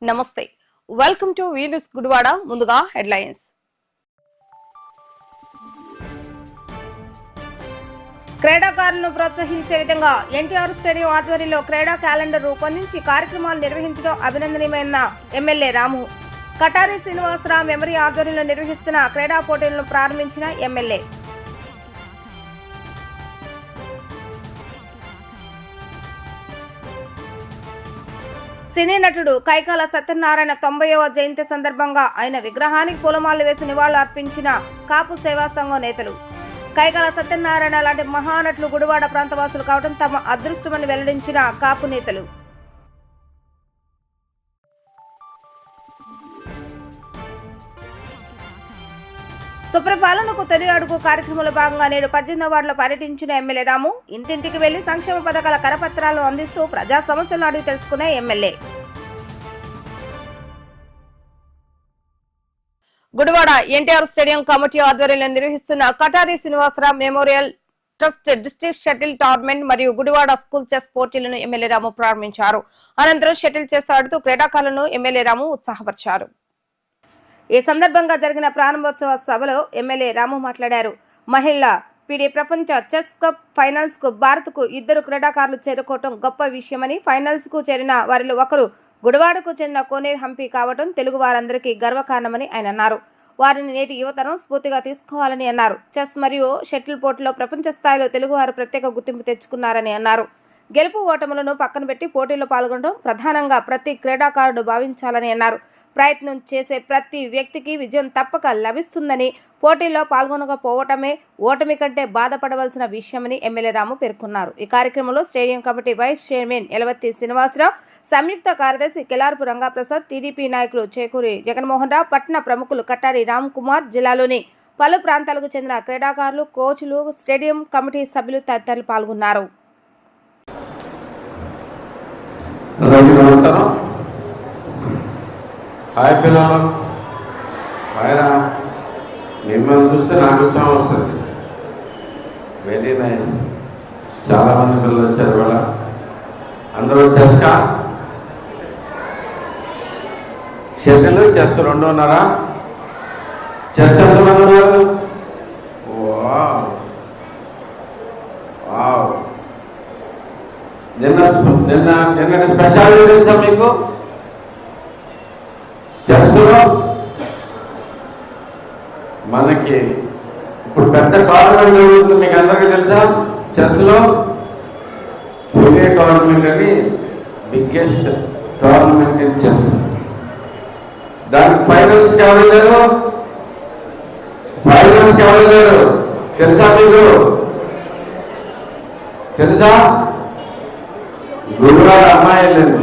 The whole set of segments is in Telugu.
నమస్తే welcome to V news Gudivada ముందుగా హెడ్లైన్స్ క్రీడాకారులను ప్రోత్సహించే విధంగా ఎన్టీఆర్ స్టేడియం ఆధ్వర్యంలో క్రీడా క్యాలెండర్ రూపొందించి కార్యక్రమాలు నిర్వహించడం అభినందనీయమైన ఎమ్మెల్యే రాము కటారి శ్రీనివాసరావు మెమరీ ఆధ్వర్యంలో నిర్వహిస్తున్న క్రీడా పోటీలను ప్రారంభించిన ఎమ్మెల్యే సినీ నటుడు కైకాల సత్యనారాయణ 90వ జయంతి సందర్భంగా ఆయన విగ్రహానికి పూలమాలలు వేసి నివాళులు అర్పించిన కాపు సేవా సంఘం నేతలు. కైకాల సత్యనారాయణ లాంటి మహానటులు గుడివాడ ప్రాంతవాసులు కావడం తమ అదృష్టమని వెల్లడించిన కాపు నేతలు. సుప్రపాలనకు తొలి అడుగు కార్యక్రమంలో భాగంగా నేడు 18వ వార్డులో పర్యటించిన ఎమ్మెల్యే రాము ఇంటింటికి వెళ్లి సంక్షేమ పథకాల కరపత్రాలను అందిస్తూ ప్రజా సమస్యలను అడిగి తెలుసుకునే MLA. Gudivada NTR stadium committee ఆధ్వర్యంలో నిర్వహిస్తున్న Katari Srinivasarao memorial trust district shuttle tournament మరియు గుడివాడ స్కూల్ చెస్ పోటీలను ఎమ్మెల్యే రాము ప్రారంభించారు. అనంతరం షటిల్ చెస్ ఆడుతూ క్రీడాకారులను ఎమ్మెల్యే రాము ఉత్సాహపరిచారు. ఈ సందర్భంగా జరిగిన ప్రారంభోత్సవ సభలో ఎమ్మెల్యే రాము మాట్లాడారు. మహిళల పీడీ ప్రపంచ చెస్ కప్ ఫైనల్స్ కు భారత్ కు 2 క్రీడాకారులు చేరుకోవటం గొప్ప విషయమని, ఫైనల్స్ కు చేరిన వారిలో ఒకరు గుడివాడకు చెందిన కోనేరు హంపి కావటం తెలుగు వారందరికీ గర్వకారణమని ఆయన అన్నారు. వారిని నేటి యువతరం స్ఫూర్తిగా తీసుకోవాలని అన్నారు. చెస్ మరియు షటిల్ పోటీలో ప్రపంచ స్థాయిలో తెలుగువారు ప్రత్యేక గుర్తింపు తెచ్చుకున్నారని అన్నారు. గెలుపు ఓటములను పక్కన పెట్టి పోటీలో పాల్గొనడం ప్రధానంగా ప్రతి క్రీడాకారుడు భావించాలని అన్నారు. ప్రయత్నం చేసే ప్రతి వ్యక్తికి విజయం తప్పక లభిస్తుందని, పోటీల్లో పాల్గొనకపోవటమే ఓటమి కంటే బాధపడవలసిన విషయమని ఎమ్మెల్యే రాము పేర్కొన్నారు. ఈ కార్యక్రమంలో stadium committee vice chairman Elavatti Srinivasarao, సంయుక్త కార్యదర్శి కెలార్పు రంగాప్రసాద్, టీడీపీ నాయకులు చేకూరి జగన్మోహన్ రావు, పట్టణ ప్రముఖులు కట్టారి రామ్ కుమార్, జిల్లాలోని పలు ప్రాంతాలకు చెందిన క్రీడాకారులు, కోచ్లు, స్టేడియం కమిటీ సభ్యులు తదితరులు పాల్గొన్నారు. హాయ్ పిల్లలు, హాయ్రా. మిమ్మల్ని చూస్తే నాకు ఉత్సాహం వస్తుంది. Very nice. చాలామంది పిల్లలు వచ్చారు ఇవాళ. అందరూ చెస్కా, షటిల్, చెస్ 2 ఉన్నారా? చెస్ ఎంతమంది ఉన్నారు? నిన్న స్పెషాలిటీ తెలుసా మీకు? చెస్లో మనకి ఇప్పుడు పెద్ద టోర్నమెంట్ జరుగుతుంది, మీకు అందరికీ తెలుసా? చెస్లో ఫిడే టోర్నమెంట్ అని బిగ్గెస్ట్ టోర్నమెంట్ ఇన్ చెస్. దానికి ఫైనల్స్కి ఎవరు లేరు? ఫైనల్స్కి ఎవరు లేరు తెలుసా మీకు? తెలుసా? గుడివాడ అమ్మాయి వెళ్ళింది.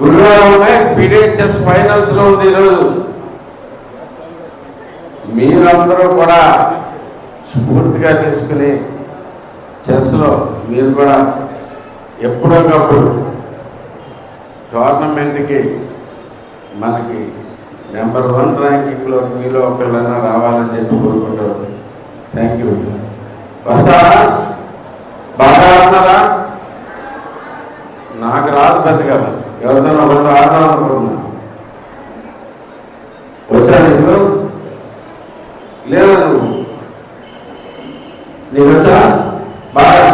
గుడివాడ ఫిడే చెస్ ఫైనల్స్ లో ఉంది ఈరోజు. మీరందరూ కూడా స్ఫూర్తిగా తీసుకుని చెస్ లో మీరు కూడా ఎప్పుడొకప్పుడు టోర్నమెంట్కి మనకి నెంబర్ 1 ర్యాంకింగ్లో మీలో ఒకళ్ళైనా రావాలని చెప్పి కోరుకుంటారు. Thank you. వస్తారా? బాగా ఆడుతున్నారా? నాకు రాదు పెద్దగా, ఎవరితో ఒకరితో ఆడదాం అనుకుంటున్నా. వచ్చా నీకు? లేదా నీకు వచ్చా? బాగా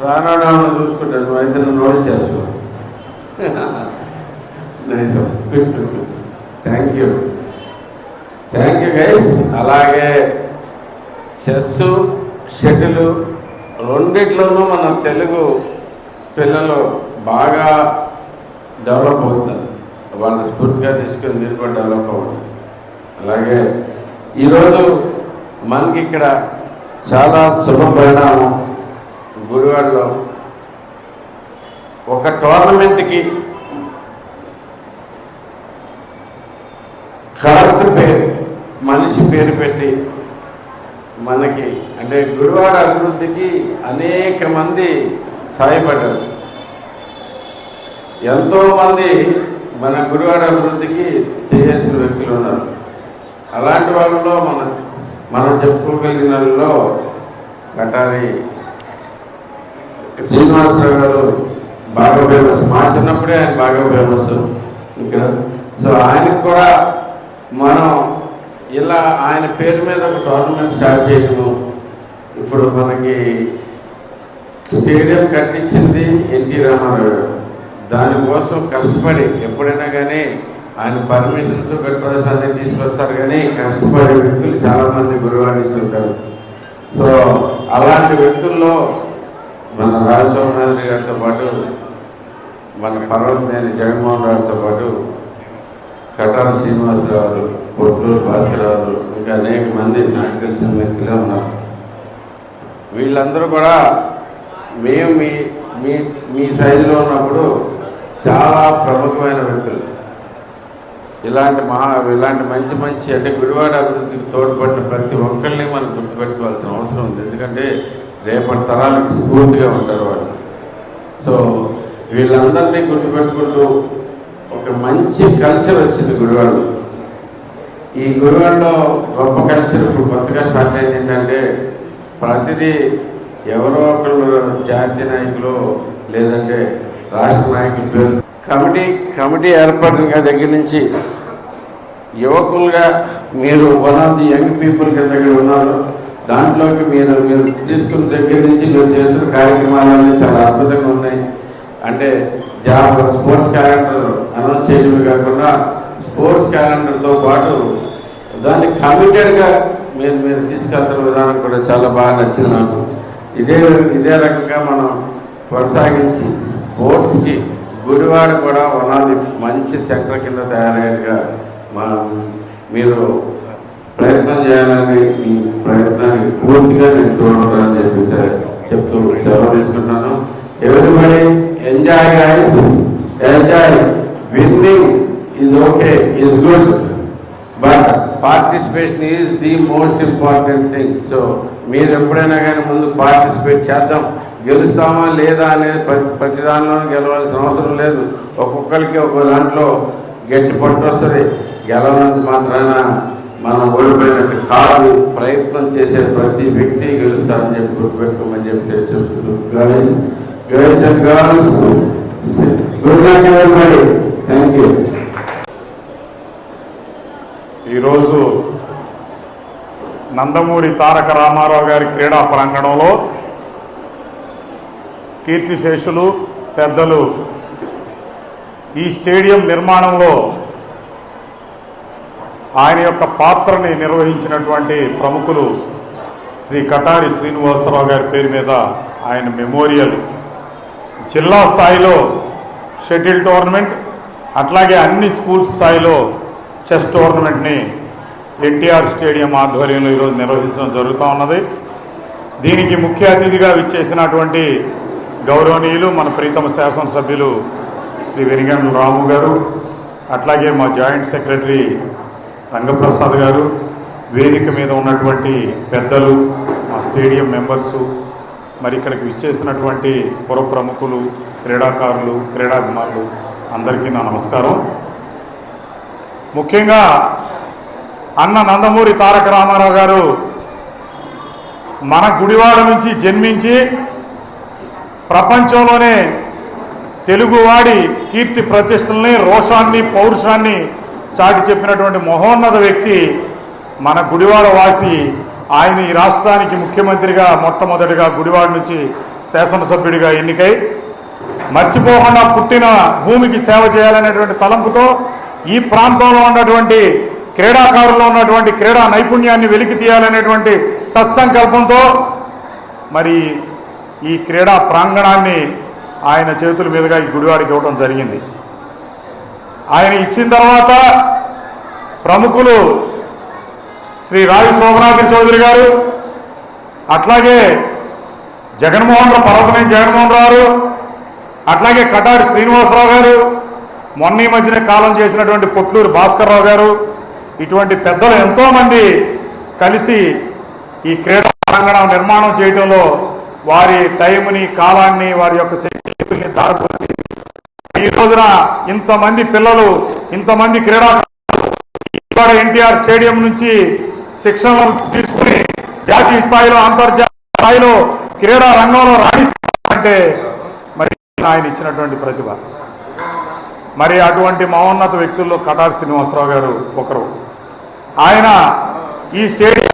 రానా చూసుకుంటాను. నువ్వు అయితే నన్ను ఓడించేస్తావు. Nice. Thank you, thank you guys. అలాగే చెస్, షటిల్ రెండిట్లోనూ మన తెలుగు పిల్లలు బాగా డెవలప్ అవుతారు. వాళ్ళని స్ఫూర్తిగా తీసుకొని మీరు కూడా డెవలప్ అవ్వడం. అలాగే ఈరోజు మనకి ఇక్కడ చాలా శుభ పరిణామం. గుడివాడలో ఒక టోర్నమెంట్కి కరెక్ట్ పేరు, మనిషి పేరు పెట్టి మనకి అంటే గుడివాడ అభివృద్ధికి అనేక మంది సహాయపడ్డారు. ఎంతోమంది మన గుడివాడ అభివృద్ధికి చేయాల్సిన వ్యక్తులు ఉన్నారు. అలాంటి వాళ్ళలో మనం చెప్పుకోగలిగిన వాళ్ళలో కటారి శ్రీనివాసరావు గారు బాగా ఫేమస్. మా చిన్నప్పుడే ఆయన బాగా ఫేమస్ ఇక్కడ. సో ఆయనకు కూడా మనం ఇలా ఆయన పేరు మీద ఒక టోర్నమెంట్ స్టార్ట్ చేయడము. ఇప్పుడు మనకి స్టేడియం కట్టించింది ఎన్టీ రామారావు గారు. దానికోసం కష్టపడి ఎప్పుడైనా కానీ ఆయన పర్మిషన్స్ పెట్రోల్స్ అన్నీ తీసుకొస్తారు, కానీ కష్టపడే వ్యక్తులు చాలామంది గురువాడించుంటారు. సో అలాంటి వ్యక్తుల్లో మన రాజశేఖరనాథ్ గారితో పాటు, మన పర్వతనేని జగన్మోహన్ రావుతో పాటు కటారి శ్రీనివాసరావు, పొట్లూరు భాస్కరరావు, ఇంకా అనేక మంది నాకు తెలిసిన వ్యక్తులే ఉన్నారు. వీళ్ళందరూ కూడా మేము మీ మీ మీ సైజులో ఉన్నప్పుడు చాలా ప్రముఖమైన వ్యక్తులు. ఇలాంటి మంచి మంచి అంటే గుడివాడ అభివృద్ధికి తోడ్పడిన ప్రతి ఒక్కరిని మనం గుర్తుపెట్టుకోవాల్సిన అవసరం ఉంది. ఎందుకంటే రేపటి తరాలకు స్ఫూర్తిగా ఉంటారు వాళ్ళు. సో వీళ్ళందరినీ గుర్తుపెట్టుకుంటూ ఒక మంచి కల్చర్ వచ్చింది గుడివాడలో. ఈ గుడివాడలో గొప్ప కల్చర్ ఇప్పుడు కొత్తగా స్టార్ట్ అయింది ఏంటంటే, ప్రతిదీ ఎవరో ఒకళ్ళు జాతీయ నాయకులు లేదంటే రాష్ట్ర నాయకుల పేరు కమిటీ ఏర్పడిన దగ్గర నుంచి యువకులుగా మీరు one of the young people కింద ఉన్నారు. దాంట్లోకి మీరు తీసుకున్న దగ్గర నుంచి మీరు చేస్తున్న కార్యక్రమాలన్నీ చాలా అద్భుతంగా ఉన్నాయి. అంటే స్పోర్ట్స్ క్యాలెండర్ అనౌన్స్ చేయడమే కాకుండా స్పోర్ట్స్ క్యాలెండర్తో పాటు దాన్ని కమిటెడ్గా మీరు తీసుకెళ్తున్న విధానం కూడా చాలా బాగా నచ్చింది నాకు. ఇదే రకంగా మనం కొనసాగించి స్పోర్ట్స్కి గుడివాడ కూడా వన్ ఆఫ్ ది మంచి సెంటర్ కింద తయారయ్యేట్టుగా మీరు ప్రయత్నం చేయాలని, మీ ప్రయత్నాన్ని పూర్తిగా నేను తోడుతానని చెప్తూ సెలవు తీసుకుంటున్నాను. Everybody enjoy guys, enjoy. Winnowing is okay, is good, but participation is the most important thing. So మీరు ఎప్పుడైనా కానీ ముందు పార్టిసిపేట్ చేద్దాం. గెలుస్తామా లేదా అనేది ప్రతి దానిలో గెలవాల్సిన అవసరం లేదు. ఒక్కొక్కరికి ఒక్కొక్క దాంట్లో గట్టి పట్టు వస్తుంది. గెలవనంత మాత్రాన మనం ఓడిపోయినట్టు కాదు. ప్రయత్నం చేసే ప్రతి వ్యక్తి గెలుస్తారని చెప్పి గుర్తుపెట్టుకోమని చెప్పి తెలియజేస్తున్నాను. Girls and girls, good night everybody. Thank you. ఈరోజు నందమూరి తారక రామారావు గారి క్రీడా ప్రాంగణంలో కీర్తిశేషులు పెద్దలు ఈ స్టేడియం నిర్మాణంలో ఆయన యొక్క పాత్రని నిర్వహించినటువంటి ప్రముఖులు శ్రీ కటారి శ్రీనివాసరావు గారి పేరు మీద ఆయన మెమోరియల్, జిల్లా స్థాయిలో షటిల్ టోర్నమెంట్, అట్లాగే అన్ని స్కూల్ స్థాయిలో చెస్ టోర్నమెంట్ని ఎన్టీఆర్ స్టేడియం ఆధ్వర్యంలో ఈరోజు నిర్వహించడం జరుగుతూ ఉన్నది. దీనికి ముఖ్య అతిథిగా విచ్చేసినటువంటి గౌరవనీయులు మన ప్రీతమ శాసనసభ్యులు శ్రీ వెనిగండ్ల రాము గారు, అట్లాగే మా జాయింట్ సెక్రటరీ రంగప్రసాద్ గారు, వేదిక మీద ఉన్నటువంటి పెద్దలు, మా స్టేడియం మెంబర్సు, మరి ఇక్కడికి విచ్చేసినటువంటి పుర ప్రముఖులు, క్రీడాకారులు, క్రీడాభిమానులు అందరికీ నా నమస్కారం. ముఖ్యంగా అన్న నందమూరి తారక రామారావు గారు మన గుడివాడ నుంచి జన్మించి ప్రపంచంలోనే తెలుగువాడి కీర్తి ప్రతిష్టల్ని, రోషాన్ని, పౌరుషాన్ని చాటి చెప్పినటువంటి మహోన్నత వ్యక్తి మన గుడివాడ వాసి. ఆయన ఈ రాష్ట్రానికి ముఖ్యమంత్రిగా మొట్టమొదటిగా గుడివాడ నుంచి శాసనసభ్యుడిగా ఎన్నికై మర్చిపోకుండా పుట్టిన భూమికి సేవ చేయాలనేటువంటి తలంపుతో ఈ ప్రాంతంలో ఉన్నటువంటి క్రీడాకారుల్లో ఉన్నటువంటి క్రీడా నైపుణ్యాన్ని వెలికి తీయాలనేటువంటి సత్సంకల్పంతో మరి ఈ క్రీడా ప్రాంగణాన్ని ఆయన చేతుల మీదుగా ఈ గుడివాడికి ఇవ్వడం జరిగింది. ఆయన ఇచ్చిన తర్వాత ప్రముఖులు శ్రీ రావి శోభనాద్రి చౌదరి గారు, అట్లాగే పర్వతనేని జగన్మోహన్ రావు, అట్లాగే కటారి శ్రీనివాసరావు గారు, మొన్న ఈ మధ్యన కాలం చేసినటువంటి పొట్లూరు భాస్కరరావు గారు, ఇటువంటి పెద్దలు ఎంతోమంది కలిసి ఈ క్రీడా ప్రాంగణం నిర్మాణం చేయడంలో వారి టైంని, కాలాన్ని, వారి యొక్క శక్తిని దారిపోసి ఈ రోజున ఇంతమంది పిల్లలు, ఇంతమంది క్రీడాకారులు ఎన్టీఆర్ స్టేడియం నుంచి శిక్షణ తీసుకుని జాతీయ స్థాయిలో, అంతర్జాతీయ స్థాయిలో క్రీడా రంగంలో రాణిస్తారంటే మరి ఆయన ఇచ్చినటువంటి ప్రతిభ. మరి అటువంటి మహోన్నత వ్యక్తుల్లో కటారి శ్రీనివాసరావు గారు ఒకరు. ఆయన ఈ స్టేడియం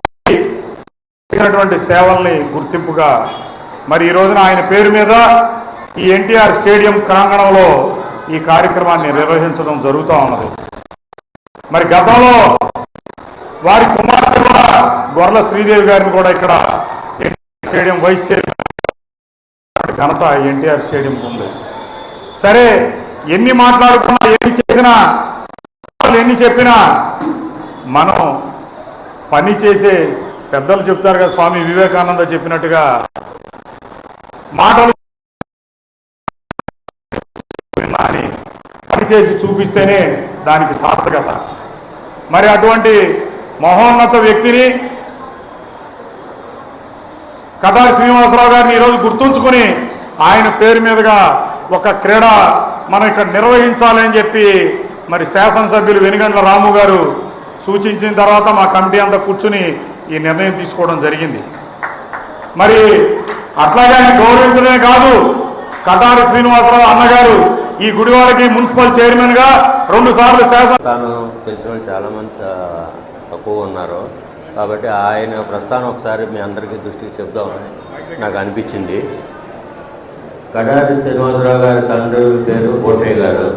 చేసినటువంటి సేవల్ని గుర్తింపుగా మరి ఈ రోజున ఆయన పేరు మీద ఈ ఎన్టీఆర్ స్టేడియం ప్రాంగణంలో ఈ కార్యక్రమాన్ని నిర్వహించడం జరుగుతూ ఉన్నది. మరి గతంలో వారి కుమార్తె కూడా గొర్ల శ్రీదేవి గారిని కూడా ఇక్కడ స్టేడియం వైస్ చైర్మన్ ఘనత ఎన్టీఆర్ స్టేడియం ఉంది. సరే, ఎన్ని మాట్లాడుకున్నా, ఎన్ని చేసినా, ఎన్ని చెప్పినా మనం పని చేసే పెద్దలు చెప్తారు కదా, స్వామి వివేకానంద చెప్పినట్టుగా మాటలు అని పని చేసి చూపిస్తేనే దానికి సార్థకత. మరి అటువంటి మహోన్నత వ్యక్తిని కటారి శ్రీనివాసరావు గారిని ఈరోజు గుర్తుంచుకుని ఆయన పేరు మీదుగా ఒక క్రీడ మనం ఇక్కడ నిర్వహించాలని చెప్పి మరి శాసనసభ్యులు వెనుగండ్ల రాము గారు సూచించిన తర్వాత మా కమిటీ అంతా కూర్చుని ఈ నిర్ణయం తీసుకోవడం జరిగింది. మరి అట్లాగే ఆయన గౌరవించడమే కాదు, కటారి శ్రీనివాసరావు అన్నగారు ఈ గుడివాడకి మున్సిపల్ చైర్మన్ గా 2 సార్లు తాను తెలిసిన వాళ్ళు చాలా మంది తక్కువ ఉన్నారు కాబట్టి ఆయన ప్రస్థానం ఒకసారి మీ అందరికీ దృష్టికి చెప్దామని నాకు అనిపించింది. కటారి శ్రీనివాసరావు గారి తండ్రి పేరు భూషయ్య గారు.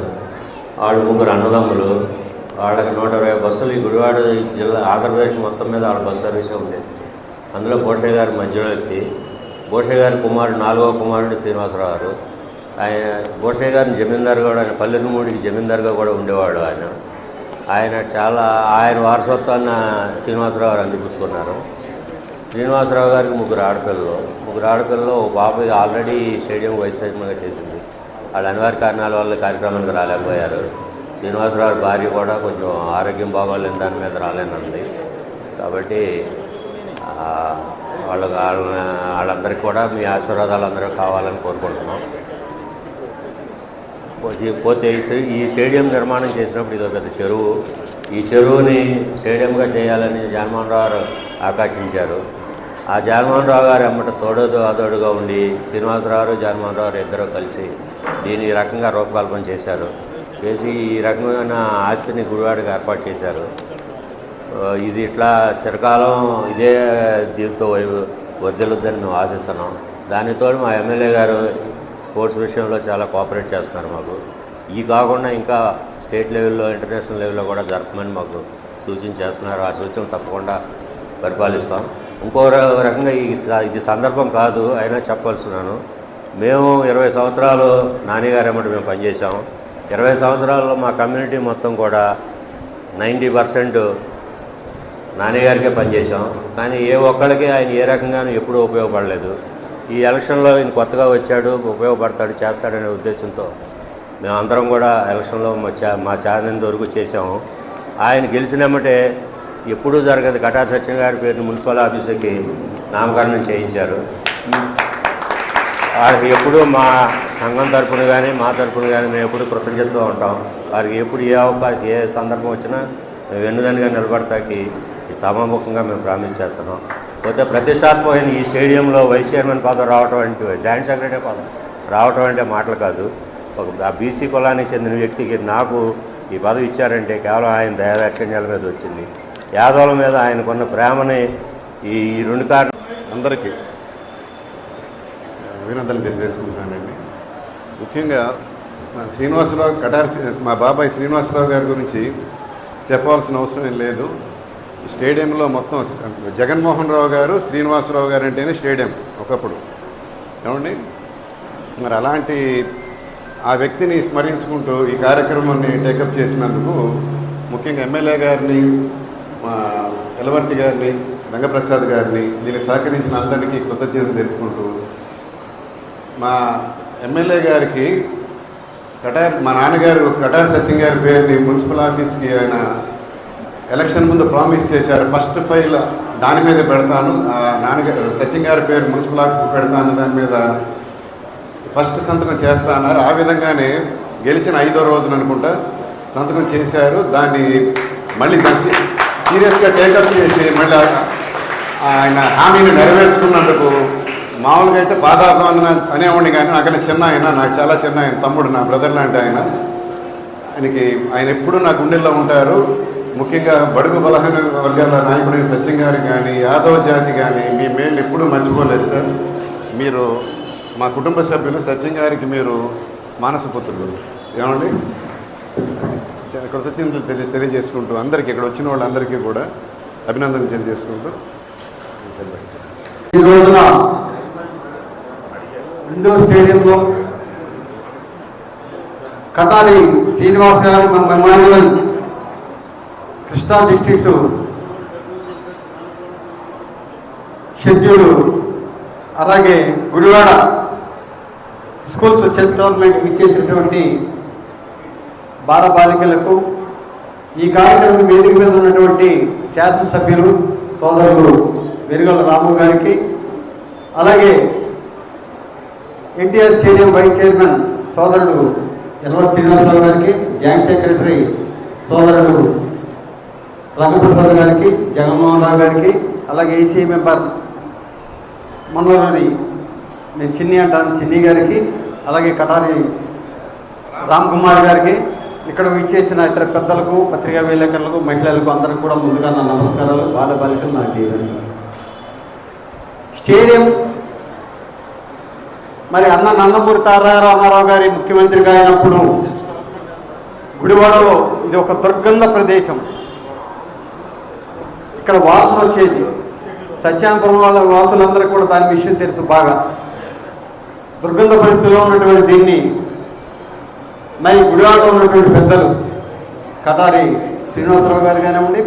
వాళ్ళు 3 అన్నదమ్ములు. వాళ్ళకి 120 బస్సులు ఈ గుడివాడ జిల్లా ఆంధ్రప్రదేశ్ మొత్తం మీద వాళ్ళ బస్సు సర్వీసే ఉండేది. అందులో భూషయ్య గారు మధ్యలో వ్యక్తి. భూషయ్య గారి కుమారుడు 4వ కుమారుడు శ్రీనివాసరావు గారు. ఆయన భూషయ్య గారిని జమీందారు కూడా, ఆయన పల్లెనమూడికి జమీందారుగా కూడా ఉండేవాడు. ఆయన వారసత్వాన్ని శ్రీనివాసరావు గారు అందిపుచ్చుకున్నారు. శ్రీనివాసరావు గారికి 3 ఆడపిల్లలు. ఒక పాప ఆల్రెడీ స్టేడియం వైస్ చైర్మన్గా చేసింది. వాళ్ళ అనివార్య కారణాల వల్ల కార్యక్రమానికి రాలేకపోయారు. శ్రీనివాసరావు భార్య కూడా కొంచెం ఆరోగ్యం బాగోలేని దాని మీద రాలేనంది. కాబట్టి వాళ్ళందరికీ కూడా మీ ఆశీర్వాదాలు అందరూ కావాలని కోరుకుంటున్నాం. పోతే ఈ స్టేడియం నిర్మాణం చేసినప్పుడు ఇదో పెద్ద చెరువు. ఈ చెరువుని స్టేడియంగా చేయాలని జగన్మోహన్ రావు గారు ఆకాంక్షించారు. ఆ జగన్మోహన్ రావు గారు ఎమ్మట అదోడుగా ఉండి శ్రీనివాసరావు జగన్మోహన్ రావు గారు ఇద్దరు కలిసి దీన్ని ఈ రకంగా రూపకల్పన చేశారు. చేసి ఈ రకమైన ఆస్తిని గుడివాడకి ఏర్పాటు చేశారు. ఇది ఇట్లా చిరకాలం ఇదే దీంతో వర్ధిల్లుద్దని మేము ఆశిస్తున్నాం. దానితో మా ఎమ్మెల్యే గారు స్పోర్ట్స్ విషయంలో చాలా కోఆపరేట్ చేస్తున్నారు మాకు. ఈ కాకుండా ఇంకా స్టేట్ లెవెల్లో, ఇంటర్నేషనల్ లెవెల్లో కూడా జరపమని మాకు సూచించేస్తున్నారు. ఆ సూచన తప్పకుండా పరిపాలిస్తాం. ఇంకో రకంగా ఇది సందర్భం కాదు, అయినా చెప్పాల్సినాను. మేము 20 సంవత్సరాలు నాన్నగారు ఎమ్మటి మేము పనిచేసాం. 20 సంవత్సరాల్లో మా కమ్యూనిటీ మొత్తం కూడా 90% నాన్నగారికే పనిచేసాం. కానీ ఏ ఒక్కళ్ళకి ఆయన ఏ రకంగానూ ఎప్పుడూ ఉపయోగపడలేదు. ఈ ఎలక్షన్లో ఈయన కొత్తగా వచ్చాడు, ఉపయోగపడతాడు, చేస్తాడనే ఉద్దేశంతో మేమందరం కూడా ఎలక్షన్లో మా ఛానల్ వరకు చేసాము. ఆయన గెలిచినమ్మటే ఎప్పుడూ జరగదు కటారి సత్యం గారి పేరుని మున్సిపల్ ఆఫీసుకి నామకరణం చేయించారు. వారికి ఎప్పుడు మా సంఘం తరఫున కానీ మా తరఫున కానీ మేము ఎప్పుడు కృతజ్ఞతతో ఉంటాం. వారికి ఎప్పుడు ఏ అవకాశం, ఏ సందర్భం వచ్చినా మేము వెన్నుదన్నుగా నిలబడతాకి ఈ సభాముఖంగా మేము ప్రామిస్ చేస్తున్నాం. పోతే ప్రతిష్టాత్మకమైన ఈ స్టేడియంలో వైస్ చైర్మన్ పదవి రావటం అంటే, జాయింట్ సెక్రటరీ పదవి రావటం అంటే మాటలు కాదు. ఒక బీసీ కులానికి చెందిన వ్యక్తికి నాకు ఈ పదవి ఇచ్చారంటే కేవలం ఆయన దయాదాక్షిణ్యాల మీద వచ్చింది. యాదవుల మీద ఆయనకున్న ప్రేమని ఈ 2 కారణాలు. అందరికీ అభినందనలు తెలియజేసుకుంటున్నానండి. ముఖ్యంగా మా బాబాయ్ శ్రీనివాసరావు గారి గురించి చెప్పాల్సిన అవసరం ఏం లేదు. స్టేడియంలో మొత్తం జగన్మోహన్ రావు గారు, శ్రీనివాసరావు గారు అంటేనే స్టేడియం ఒకప్పుడు, ఏమండి. మరి అలాంటి ఆ వ్యక్తిని స్మరించుకుంటూ ఈ కార్యక్రమాన్ని టేకప్ చేసినందుకు ముఖ్యంగా ఎమ్మెల్యే గారిని, మా ఎలవర్తి గారిని, రంగప్రసాద్ గారిని, దీన్ని సహకరించిన అందరికీ కృతజ్ఞతలు తెలుపుకుంటూ, మా ఎమ్మెల్యే గారికి మా నాన్నగారు కటారి సత్యం గారి పేరుని మున్సిపల్ ఆఫీస్కి ఆయన ఎలక్షన్ ముందు ప్రామిస్ చేశారు. ఫస్ట్ ఫైల్ దాని మీద పెడతాను, నాన్నగారు సత్యం గారి పేరు మున్సిపల్ ఆఫీస్కి పెడతాను, దాని మీద ఫస్ట్ సంతకం చేస్తా అన్నారు. ఆ విధంగానే గెలిచిన 5వ రోజున అనుకుంటా సంతకం చేశారు. దాన్ని మళ్ళీ సీరియస్గా టేకప్ చేసి మళ్ళీ ఆయన హామీని నెరవేర్చుకున్నందుకు మామూలుగా అయితే పాదాభివందన అనేవాడిని, కానీ నాకన్నా చిన్న ఆయన, నాకు చాలా చిన్న ఆయన, తమ్ముడు, నా బ్రదర్ లాంటి ఆయన ఎప్పుడూ నా గుండెల్లో ఉంటారు. ముఖ్యంగా బడుగు బలహీన వర్గాల నాయకుడైన సత్యం గారికి కానీ, యాదవ జాతి కానీ మీ మేలు ఎప్పుడూ మర్చిపోలేదు సార్. మీరు మా కుటుంబ సభ్యులు, సత్యం గారికి మీరు మానసపుత్రులు. ఏమండి, కృతజ్ఞతలు తెలియజేసుకుంటూ అందరికీ, ఇక్కడ వచ్చిన వాళ్ళందరికీ కూడా అభినందనలు తెలియజేసుకుంటూ ఈ రోజున ఇండోర్ స్టేడియంలో కటారి శ్రీనివాస్ గారి మెమోరియల్ కృష్ణా డిస్ట్రిక్ట్ షెడ్యూల్, అలాగే గుడివాడ స్కూల్స్ చెస్ టోర్నమెంట్ ఇచ్చేసినటువంటి బాలబాలికలకు, ఈ కార్యక్రమం వేదిక మీద ఉన్నటువంటి శాసనసభ్యులు సోదరులు వెరుగల రాము గారికి, అలాగే ఎన్టీఆర్ స్టేడియం వైస్ చైర్మన్ సోదరుడు ఎల్వర్ శ్రీనివాసరావు గారికి, జాయింట్ సెక్రటరీ సోదరుడు రంగప్రసాద్ గారికి, జగన్మోహన్ రావు గారికి, అలాగే ఏసీ మెంబర్ మనోహరి, నేను చిన్ని అంటాను, చిన్ని గారికి, అలాగే కటారి రామ్ కుమార్ గారికి, ఇక్కడ ఇచ్చేసిన ఇతర పెద్దలకు, పత్రికా విలేకరులకు, మహిళలకు అందరికి కూడా ముందుగా నా నమస్కారాలు. బాలబాలికలు నాకు స్టేడియం మరి అన్న నందమూరి తారక రామారావు గారి ముఖ్యమంత్రిగా అయినప్పుడు గుడివాడలో ఇది ఒక దుర్గంధ ప్రదేశం. ఇక్కడ వాసన వచ్చేది. సత్యానపురం వాళ్ళ వాసులందరూ కూడా దాని విషయం తెలుసు బాగా. దుర్గంధ పరిస్థితిలో ఉన్నటువంటి దీన్ని మరి గుడివాడలో ఉన్నటువంటి పెద్దలు కటారి శ్రీనివాసరావు గారు కానివ్వండి,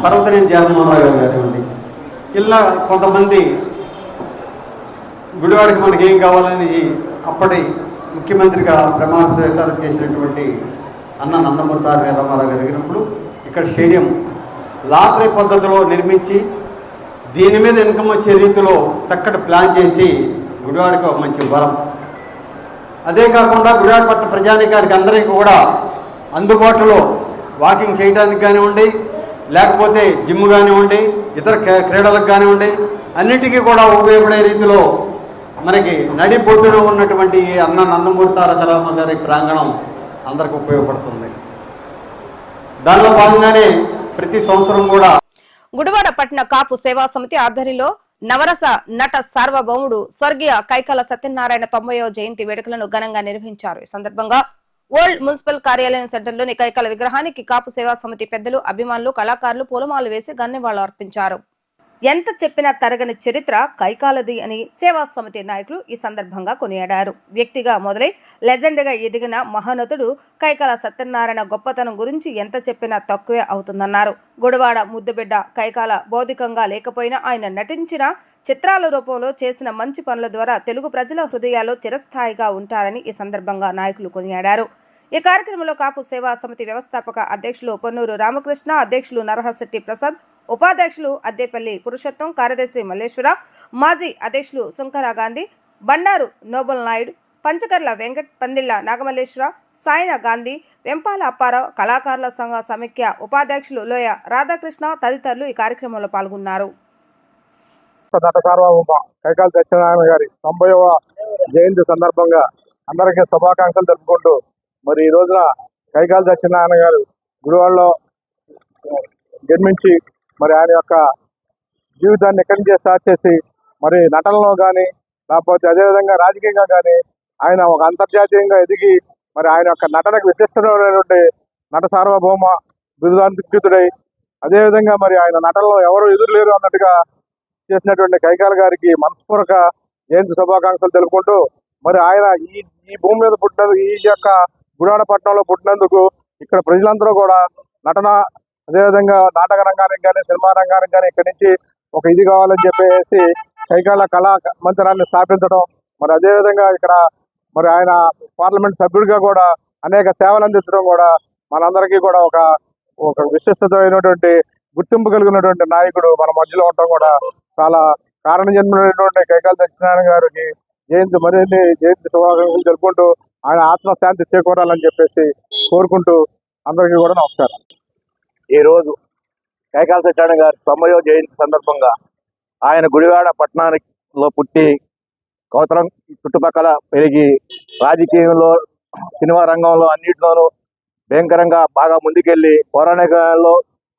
పర్వతనేని జగన్మోహన్ రావు గారు కానివ్వండి, ఇలా కొంతమంది గుడివాడకి మనకి ఏం కావాలని అప్పటి ముఖ్యమంత్రిగా ప్రమాణ స్వీకారం చేసినటువంటి అన్న నందమూరి తారక రామారావు గారు అడిగినప్పుడు ఇక్కడ స్టేడియం లాటరీ పద్ధతిలో నిర్మించి దీని మీద ఇన్కమ్ వచ్చే రీతిలో చక్కటి ప్లాన్ చేసి గుడివాడకి ఒక మంచి వరం. అదే కాకుండా గుడివాడ పట్టణ ప్రజానికానికి అందరికీ కూడా అందుబాటులో వాకింగ్ చేయడానికి కానివ్వండి, లేకపోతే జిమ్ కానివ్వండి, ఇతర క్రీడలకు కానివ్వండి, అన్నిటికీ కూడా ఉపయోగపడే రీతిలో మనకి నడి బొడ్డులో ఉన్నటువంటి అన్న నందమూరి తారక రామారావు గారి ప్రాంగణం అందరికి ఉపయోగపడుతుంది. దానిలో భాగంగానే ప్రతి సంవత్సరం కూడా గుడివాడ పట్టణ కాపు సేవా సమితి ఆధ్వర్యంలో నవరస నట సార్వభౌముడు స్వర్గీయ కైకాల సత్యనారాయణ 90వ జయంతి వేడుకలను ఘనంగా నిర్వహించారు. ఈ సందర్భంగా ఓల్డ్ మున్సిపల్ కార్యాలయం సెంటర్లోని కైకాల విగ్రహానికి కాపు సేవా సమితి పెద్దలు, అభిమానులు, కళాకారులు పూలమాలలు వేసి ఘననివాళులు అర్పించారు. ఎంత చెప్పినా తరగని చరిత్ర కైకాలది అని సేవా సమితి నాయకులు ఈ సందర్భంగా కొనియాడారు. వ్యక్తిగా మొదలై లెజెండ్గా ఎదిగిన మహానతుడు కైకాల సత్యనారాయణ గొప్పతనం గురించి ఎంత చెప్పినా తక్కువే అవుతుందన్నారు. గుడివాడ ముద్దుబిడ్డ కైకాల భౌతికంగా లేకపోయినా ఆయన నటించిన చిత్రాల రూపంలో చేసిన మంచి పనుల ద్వారా తెలుగు ప్రజల హృదయాల్లో చిరస్థాయిగా ఉంటారని ఈ సందర్భంగా నాయకులు కొనియాడారు. ఈ కార్యక్రమంలో కాపు సేవా సమితి వ్యవస్థాపక అధ్యక్షులు పొన్నూరు రామకృష్ణ, అధ్యక్షులు నరహశెట్టి ప్రసాద్, ఉపాధ్యక్షులు అద్దేపల్లి పురుషోత్తం, కార్యదర్శి మల్లేశ్వర, మాజీ అధ్యక్షులు సుంకరా గాంధీ, బండారు నోబల్ నాయుడు, పంచకర్ల వెంకట్, పందిళ్ల నాగమల్లేశ్వర, సాయన గాంధీ, వెంపాల అప్పారావు, కళాకారుల సంఘ సమైక్య ఉపాధ్యక్షులు లోయ రాధాకృష్ణ తదితరులు ఈ కార్యక్రమంలో పాల్గొన్నారు. నట సార్వభౌమ కైకాల సత్యనారాయణ గారి 90వ జయంతి సందర్భంగా అందరికీ శుభాకాంక్షలు తెలుపుకుంటూ, మరి ఈ రోజున కైకాల సత్యనారాయణ గారు గుడివాడలో జన్మించి మరి ఆయన యొక్క జీవితాన్ని ఎక్కడి నుంచి స్టార్ట్ చేసి మరి నటనలో కానీ, లేకపోతే అదేవిధంగా రాజకీయంగా కానీ ఆయన ఒక అంతర్జాతీయంగా ఎదిగి మరి ఆయన యొక్క నటనకు విశిష్టమైనటువంటి నట సార్వభౌమ బిరుదాంకితుడై, అదేవిధంగా మరి ఆయన నటనలో ఎవరు ఎదురులేరు అన్నట్టుగా చేసినటువంటి కైకాల గారికి మనస్పూర్వక జయంతి శుభాకాంక్షలు తెలుపుకుంటూ, మరి ఆయన ఈ భూమి మీద పుట్టినందుకు, ఈ యొక్క గుడివాడ పట్టణంలో పుట్టినందుకు ఇక్కడ ప్రజలందరూ కూడా నటన, అదేవిధంగా నాటక రంగానికి కానీ, సినిమా రంగానికి కానీ ఇక్కడి నుంచి ఒక ఇది కావాలని చెప్పేసి కైకాల కళా మందిరాన్ని స్థాపించడం, మరి అదేవిధంగా ఇక్కడ మరి ఆయన పార్లమెంట్ సభ్యుడిగా కూడా అనేక సేవలు అందించడం కూడా మనందరికీ కూడా ఒక విశిష్టమైనటువంటి గుర్తింపు కలిగినటువంటి నాయకుడు మన మధ్యలో ఉండటం కూడా చాలా కారణ జన్మైనటువంటి కైకాల సత్యనారాయణ గారికి మరిన్ని జయంతి శుభాకాంక్షలు తెలుపుకుంటూ ఆయన ఆత్మశాంతి చేకూరాలని చెప్పేసి కోరుకుంటూ అందరికీ కూడా నమస్కారం. ఈరోజు కైకాల సత్యనారాయణ గారి 90వ జయంతి సందర్భంగా ఆయన గుడివాడ పట్టణానికి లో పుట్టి గౌతరం చుట్టుపక్కల పెరిగి రాజకీయంలో సినిమా రంగంలో అన్నింటిలోనూ భయంకరంగా బాగా ముందుకెళ్ళి పౌరాణికంలో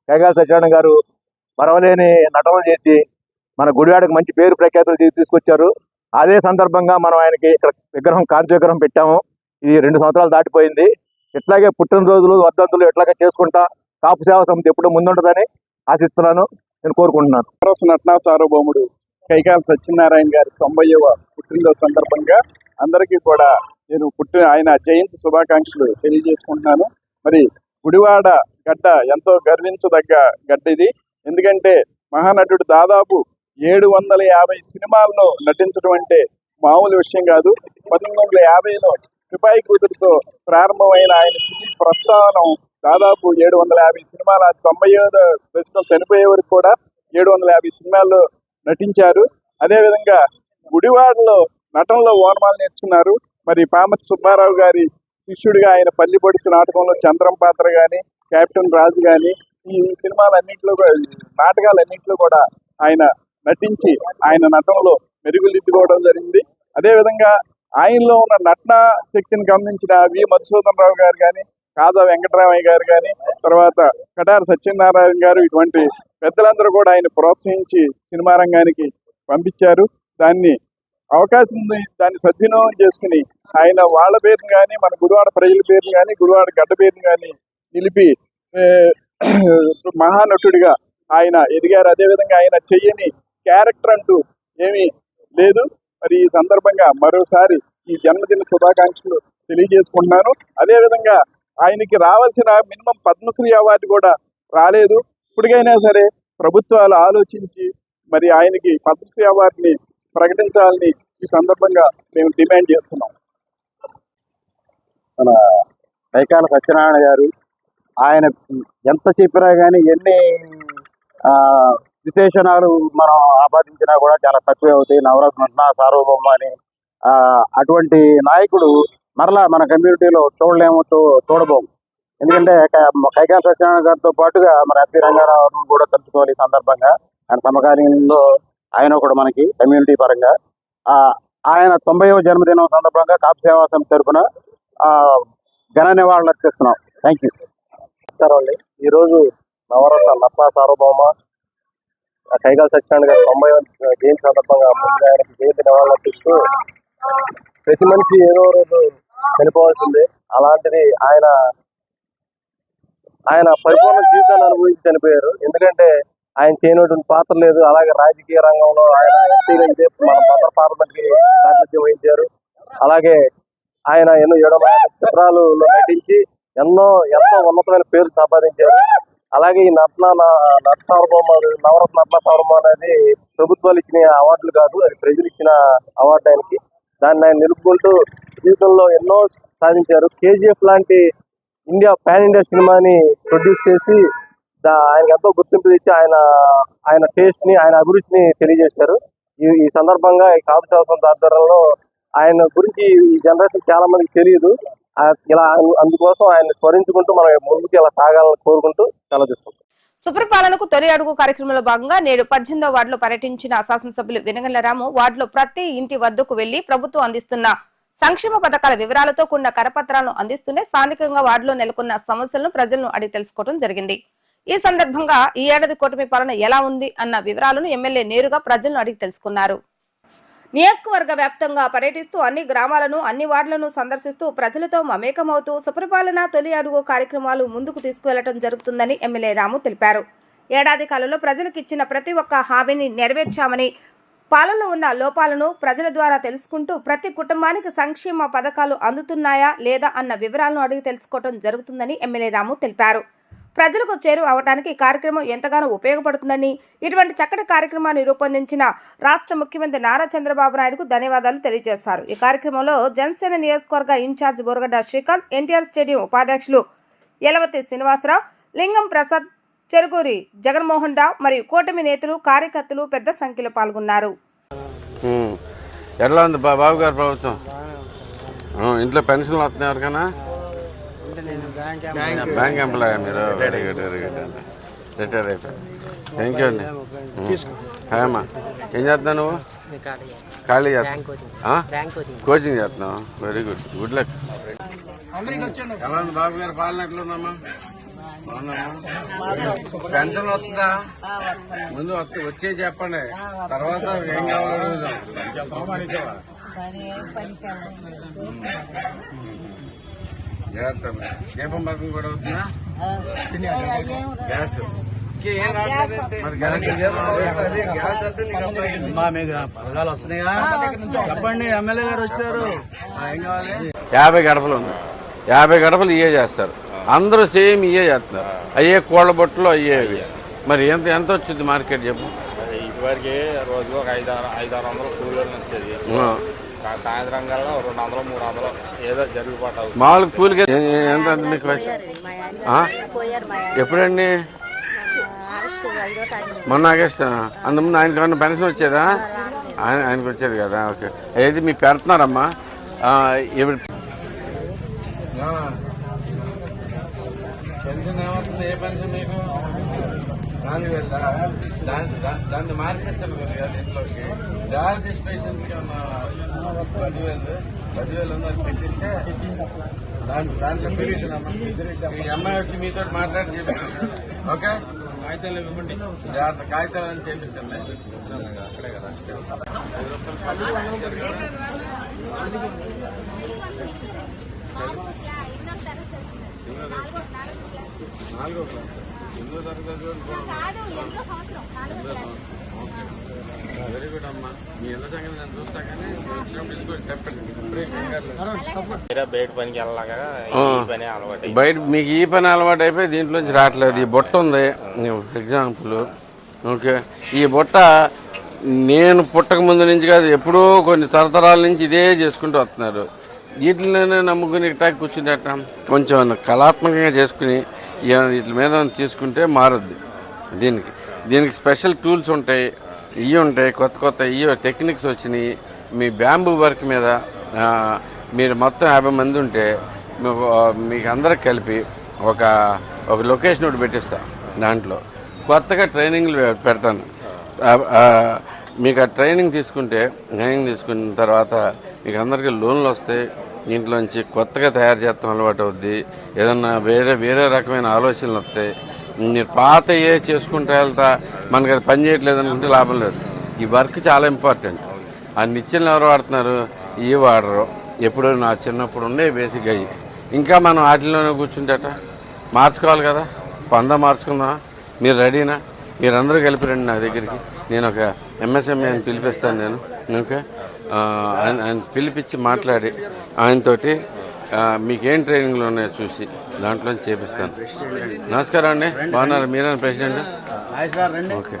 కైకాల సత్యనారాయణ గారు మరవలేని నటనలు చేసి మన గుడివాడకు మంచి పేరు ప్రఖ్యాతులు తీసుకొచ్చారు. అదే సందర్భంగా మనం ఆయనకి ఇక్కడ విగ్రహం కాంతి విగ్రహం పెట్టాము. ఇది 2 సంవత్సరాలు దాటిపోయింది. ఇట్లాగే పుట్టినరోజులు వర్ధంతులు ఇట్లాగే చేసుకుంటా కాపు సేవా సమితి ఎప్పుడు ముందుంటుందని ఆశిస్తున్నాను, నేను కోరుకుంటున్నాను. నటనా సార్వభౌముడు కైకాల సత్యనారాయణ గారి 90వ పుట్టినరోజు సందర్భంగా అందరికీ కూడా నేను ఆయన జయంతి శుభాకాంక్షలు తెలియజేసుకుంటున్నాను. మరి గుడివాడ గడ్డ ఎంతో గర్వించదగ్గ గడ్డ ఇది. ఎందుకంటే మహానటుడు దాదాపు 750 సినిమాల్లో నటించడం అంటే మామూలు విషయం కాదు. 1950లో సిపాయి కూతురుతో ప్రారంభమైన ఆయన సినీ ప్రస్థానం దాదాపు 750 సినిమాల 90వ దశకం చనిపోయే వరకు కూడా 750 సినిమాల్లో నటించారు. అదేవిధంగా గుడివాడలో నటనలో ఓనమాలు నేర్చుకున్నారు. మరి పామతి సుబ్బారావు గారి శిష్యుడిగా ఆయన పల్లి పొడిచి నాటకంలో చంద్రం పాత్ర కానీ, కెప్టెన్ రాజు కానీ, ఈ సినిమాలన్నింటిలో నాటకాలన్నింటిలో కూడా ఆయన నటించి ఆయన నటనలో మెరుగుదిద్దుకోవడం జరిగింది. అదేవిధంగా ఆయనలో ఉన్న నటన శక్తిని గమనించిన వి మధుసూదన్ రావు గారు కానీ, కాదా వెంకటరామయ్య గారు కానీ, తర్వాత కటారి సత్యనారాయణ గారు, ఇటువంటి పెద్దలందరూ కూడా ఆయన ప్రోత్సహించి సినిమా రంగానికి పంపించారు. దాన్ని సద్వినియోగం చేసుకుని ఆయన వాళ్ళ పేరుని కానీ, మన గుడివాడ ప్రజల పేరుని కానీ, గుడివాడ గడ్డ పేరుని కానీ నిలిపి మహానటుడిగా ఆయన ఎదిగారు. అదేవిధంగా ఆయన చెయ్యని క్యారెక్టర్ అంటూ ఏమీ లేదు. మరి ఈ సందర్భంగా మరోసారి ఈ జన్మదిన శుభాకాంక్షలు తెలియజేసుకుంటున్నాను. అదేవిధంగా ఆయనకి రావాల్సిన మినిమం పద్మశ్రీ అవార్డు కూడా రాలేదు. ఇప్పటికైనా సరే ప్రభుత్వాలు ఆలోచించి మరి ఆయనకి పద్మశ్రీ అవార్డుని ప్రకటించాలని ఈ సందర్భంగా మేము డిమాండ్ చేస్తున్నాం. మన కైకాల సత్యనారాయణ గారు ఆయన ఎంత చెప్పినా కానీ ఎన్ని విశేషణాలు మనం ఆపాదించినా కూడా చాలా తక్కువే అవుతాయి. నవరత్న నటనా సార్వభౌమ అని అటువంటి నాయకుడు మరలా మన కమ్యూనిటీలో చూడబోము. ఎందుకంటే కైకాల సత్యనారాయణ గారితో పాటుగా మన ఎస్వి రంగారావు కూడా తలుచుకోవాలి. ఈ సందర్భంగా ఆయన సమకాలీనంలో ఆయన కూడా మనకి కమ్యూనిటీ పరంగా ఆయన 90వ జన్మదినం సందర్భంగా కాపు సేవా సమితి తరఫున ఘన నివాళులు అర్పిస్తున్నాం. Thank you. నమస్కారం అండి. ఈరోజు నవరస నటనా సార్వభౌమ కైకాల సత్యనారాయణ గారి 90వ జయంతి సందర్భంగా ముందుగా ఆయనకి జయంతి నివాళులు అర్పిస్తూ, ప్రతి మనిషి ఏదో రోజు చనిపోవాల్సిందే. అలాంటిది ఆయన పరిపూర్ణ జీవితాన్ని అనుభవించి చనిపోయారు. ఎందుకంటే ఆయన చేయనటువంటి పాత్ర లేదు. అలాగే రాజకీయ రంగంలో ఆయన ఎస్సీగా ఇదే మన బందర్ పార్లమెంట్కి ప్రాతినిధ్యం వహించారు. అలాగే ఆయన ఎన్నో 7 చిత్రాలలో నటించి ఎంతో ఉన్నతమైన పేరు సంపాదించారు. అలాగే ఈ నవరత్న నటనా సార్వభౌమ అనేది ప్రభుత్వాలు ఇచ్చిన అవార్డులు కాదు, అది ప్రజలు ఇచ్చిన అవార్డు ఆయనకి. దాన్ని ఆయన నిలుపుకుంటూ జీవితంలో ఎన్నో సాధించారు. కేజీఎఫ్ లాంటి పాన్ ఇండియా సినిమాని ప్రొడ్యూస్ చేసి ఆయనకి ఎంతో గుర్తింపు తెచ్చి ఆయన టేస్ట్ ని, ఆయన అభిరుచిని తెలియజేశారు. ఈ సందర్భంగా ఈ కాపు సేవా సమితి ఆధ్వర్యంలో ఆయన గురించి ఈ జనరేషన్ చాలా మందికి తెలియదు. ఇలా అందుకోసం ఆయన స్మరించుకుంటూ మనం ముందుకు ఇలా సాగాలని కోరుకుంటూ సెలవు తీసుకుంటాం. సుపరిపాలనకు తొలి అడుగు కార్యక్రమంలో భాగంగా నేడు 18వ వార్డులో పర్యటించిన శాసనసభ్యులు వెనగళ్ల రాము వార్డులో ప్రతి ఇంటి వద్దకు వెళ్లి ప్రభుత్వం అందిస్తున్న సంక్షేమ పథకాల వివరాలతో కూడిన కరపత్రాలను అందిస్తూనే స్థానికంగా వార్డులో నెలకొన్న సమస్యలను ప్రజలను అడిగి తెలుసుకోవడం జరిగింది. ఈ సందర్భంగా ఈ ఏడాది కూటమి పాలన ఎలా ఉంది అన్న వివరాలను ఎమ్మెల్యే నేరుగా ప్రజలను అడిగి తెలుసుకున్నారు. నియోజకవర్గ వ్యాప్తంగా పర్యటిస్తూ అన్ని గ్రామాలను, అన్ని వార్డులను సందర్శిస్తూ ప్రజలతో మమేకమవుతూ సుపరిపాలన తొలి అడుగు కార్యక్రమాలు ముందుకు తీసుకువెళ్లడం జరుగుతుందని ఎమ్మెల్యే రాము తెలిపారు. ఏడాది కాలంలో ప్రజలకు ఇచ్చిన ప్రతి ఒక్క హామీని నెరవేర్చామని, పాలనలో ఉన్న లోపాలను ప్రజల ద్వారా తెలుసుకుంటూ ప్రతి కుటుంబానికి సంక్షేమ పథకాలు అందుతున్నాయా లేదా అన్న వివరాలను అడిగి తెలుసుకోవడం జరుగుతుందని ఎమ్మెల్యే రాము తెలిపారు. ప్రజలకు చేరువ అవడానికి ఈ కార్యక్రమం ఎంతగానో ఉపయోగపడుతుందని, ఇటువంటి చక్కటి కార్యక్రమాన్ని రూపొందించిన రాష్ట్ర ముఖ్యమంత్రి నారా చంద్రబాబు నాయుడుకు ధన్యవాదాలు తెలియజేశారు. ఈ కార్యక్రమంలో జనసేన నియోజకవర్గ ఇన్ఛార్జ్ బోరగడ్డ శ్రీకాంత్, ఎన్టీఆర్ స్టేడియం ఉపాధ్యక్షులు యలవతి శ్రీనివాసరావు, లింగం ప్రసాద్, చెరుకూరి జగన్మోహన్ రావు మరియు కూటమి నేతలు, కార్యకర్తలు పెద్ద సంఖ్యలో పాల్గొన్నారు. ఎలా ఉంది బాబు గారు ప్రభుత్వం? ఇంట్లో పెన్షన్లు వస్తున్నాయి ఎవరికైనా? బ్యాంక్ ఎంప్లాయ్ మీరు? వెరీ గుడ్ అండి. రిటైర్ అయిపోయి. థ్యాంక్ యూ అండి. హాయ్ అమ్మా, ఏం చేస్తున్నావు నువ్వు? ఖాళీ చేస్తా కోచింగ్ చేస్తున్నావు, వెరీ గుడ్, గుడ్ లక్. ఎలా ఉంది బాబు గారు పాలన ఎట్లుందమ్మా? పెన్షన్ వస్తుందా? ముందు వచ్చే చెప్పండి, తర్వాత ఏం కావాలో అడుగుదాం. జాగ్రత్త. దీపం పథకం కూడా అవుతుందా? గ్యాస్ పథకాలు వస్తున్నాయా చెప్పండి. ఎమ్మెల్యే గారు వచ్చారు. ఏం కావాలి? 50 గడపలు ఉంది, 50 గడపలు ఇవే చేస్తారు, అందరూ సేమ్ ఇవే చేస్తున్నారు. అయ్యే కోళ్ళ బొట్టలు అయ్యేవి. మరి ఎంత వచ్చింది మార్కెట్ చెప్పు? ఇదివరకు రోజు ఒక 500-600 కూలీలు వచ్చేది. సాయంత్రం కల్లా 200-300 ఏదో జరిగిపోతావు. మామూలు కూలికి ఎంత మీకు? ఎప్పుడండి? మొన్న ఆగస్టు. అందుముందు ఆయనకి ఏమన్నా పెన్షన్ వచ్చేదా? ఆయనకు వచ్చేది కదా. ఓకే, ఏది మీకు పెడుతున్నారమ్మా? ఇప్పుడు పెన్షన్ ఏమవుతుంది? ఏ పెన్షన్ మీకు? 4000. దాన్ని మార్పించాలి కదా ఇంట్లోకి. డయాలసిస్ పేషెంట్కి ఏమన్నా 10,000 ఉందని పెట్టిస్తే దాంట్లో పెన్షన్ అమ్మా. ఈ అమ్మాయి వచ్చి మీతో మాట్లాడి చేపిస్తాను. ఓకే, కాగితాలు ఇవ్వండి, జాగ్రత్త కాగితాలు అని చేపించండి. అక్కడే కదా. నాలుగో ఎనిమిదో తరగతి. వెరీ గుడ్ అమ్మా. మీ ఎలా సంగతి నేను చూస్తా కానీ బయట పనికి వెళ్ళగా బయట మీకు ఈ పని అలవాటు అయిపోయి దీంట్లోంచి రావట్లేదు. ఈ బుట్ట ఉంది ఎగ్జాంపుల్. ఓకే, ఈ బుట్ట నేను పుట్టక ముందు నుంచి కాదు, ఎప్పుడో కొన్ని తరతరాల నుంచి ఇదే చేసుకుంటూ వస్తున్నారు. వీటిలోనే నమ్ముకుని ఇట్టాకి కూర్చుంటట. కొంచెం కళాత్మకంగా చేసుకుని వీటి మీద తీసుకుంటే మారుద్ది. దీనికి స్పెషల్ టూల్స్ ఉంటాయి, ఇవి ఉంటాయి, కొత్త ఇవి టెక్నిక్స్ వచ్చినాయి. మీ బ్యాంబూ వర్క్ మీద మీరు మొత్తం 50 మంది ఉంటే మీకు అందరికి కలిపి ఒక లొకేషన్ ఒకటి పెట్టిస్తా. దాంట్లో కొత్తగా ట్రైనింగ్లు పెడతాను. మీకు ఆ ట్రైనింగ్ తీసుకున్న తర్వాత మీకు అందరికీ లోన్లు వస్తాయి. ఇంట్లోంచి కొత్తగా తయారు చేస్తాం అలవాటు అవుద్ది. ఏదన్నా వేరే రకమైన ఆలోచనలు వస్తాయి. మీరు పాత చేసుకుంటూ వెళ్తా మనకి అది పని చేయట్లేదు అనుకుంటే లాభం లేదు. ఈ వర్క్ చాలా ఇంపార్టెంట్. ఆ నిచ్చెనలు ఎవరు వాడుతున్నారు? ఇవి వాడరు. ఎప్పుడు నా చిన్నప్పుడు ఉండే బేసిక్గా అయ్యి. ఇంకా మనం వాటిలోనే కూర్చుంటేట మార్చుకోవాలి కదా. మార్చుకుందామా? మీరు రెడీనా? మీరందరూ కలిపి రండి నా దగ్గరికి. నేను ఒక ఎంఎస్ఎంఈ అని పిలిపిస్తాను. నేను ఓకే, ఆయన పిలిపించి మాట్లాడి ఆయనతోటి మీకేం ట్రైనింగ్లు ఉన్నాయో చూసి దాంట్లో చేపిస్తాను. నమస్కారం అండి, బాగున్నారు? మీరే ప్రెసిడెంట్? ఓకే.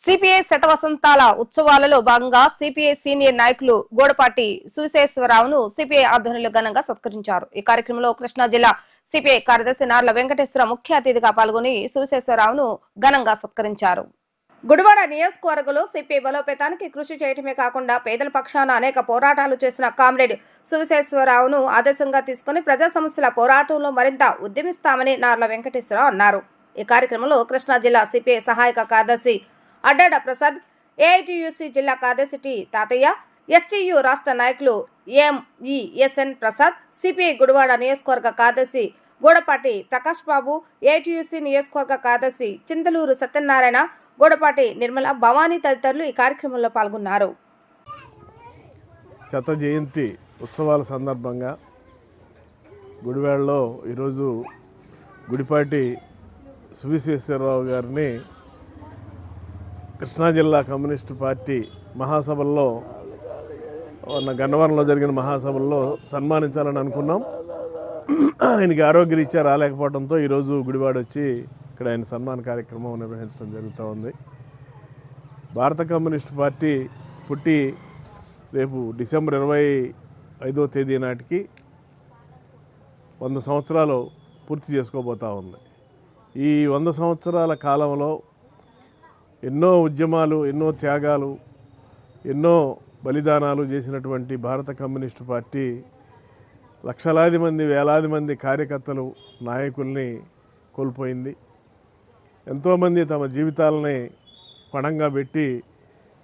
సిపిఐ శతవసంతాల ఉత్సవాలలో భాగంగా సిపిఐ సీనియర్ నాయకులు గోడపాటి సువిశేశ్వరరావును సిపిఐ ఆధ్వర్యంలో ఘనంగా సత్కరించారు. ఈ కార్యక్రమంలో కృష్ణా జిల్లా సిపిఐ కార్యదర్శి నార్ల వెంకటేశ్వర ముఖ్య అతిథిగా పాల్గొని సువిశేశ్వరరావును ఘనంగా సత్కరించారు. గుడివాడ నియోజకవర్గంలో సిపిఐ బలోపేతానికి కృషి చేయటమే కాకుండా పేదల పక్షాన అనేక పోరాటాలు చేసిన కామ్రేడ్ సువిశేశ్వరరావును ఆదర్శంగా తీసుకుని ప్రజా సమస్యల పోరాటంలో మరింత ఉద్యమిస్తామని నార్ల వెంకటేశ్వరరావు అన్నారు. ఈ కార్యక్రమంలో కృష్ణా జిల్లా సిపిఐ సహాయక కార్యదర్శి అడ్డాడ ప్రసాద్, ఏఐటియుసి జిల్లా కార్యదర్శి టి తాతయ్య, ఎస్టీయు రాష్ట్ర నాయకులు ఎంఈఎస్ఎన్ ప్రసాద్, సిపిఐ గుడివాడ నియోజకవర్గ కార్యదర్శి గోడపాటి ప్రకాష్ బాబు, ఏఐటియుసి నియోజకవర్గ కార్యదర్శి చింతలూరు సత్యనారాయణ, గోడపాటి నిర్మల, భవానీ తదితరులు ఈ కార్యక్రమంలో పాల్గొన్నారు. శత జయంతి ఉత్సవాల సందర్భంగా గుడివాడలో ఈరోజు గుడిపాటి సువిశ్వేశ్వరరావు గారిని కృష్ణా జిల్లా కమ్యూనిస్టు పార్టీ మహాసభల్లో గన్నవరంలో జరిగిన మహాసభల్లో సన్మానించాలని అనుకున్నాం. ఆయనకి ఆరోగ్యరీత్యా రాలేకపోవడంతో ఈరోజు గుడివాడ వచ్చి ఇక్కడ ఆయన సన్మాన కార్యక్రమం నిర్వహించడం జరుగుతూ ఉంది. భారత కమ్యూనిస్టు పార్టీ పుట్టి రేపు డిసెంబర్ 25వ తేదీ నాటికి 100 సంవత్సరాలు పూర్తి చేసుకోబోతూ ఉంది. ఈ 100 సంవత్సరాల కాలంలో ఎన్నో ఉద్యమాలు, ఎన్నో త్యాగాలు, ఎన్నో బలిదానాలు చేసినటువంటి భారత కమ్యూనిస్టు పార్టీ లక్షలాది మంది, వేలాది మంది కార్యకర్తలు, నాయకుల్ని కోల్పోయింది. ఎంతోమంది తమ జీవితాలని పణంగా పెట్టి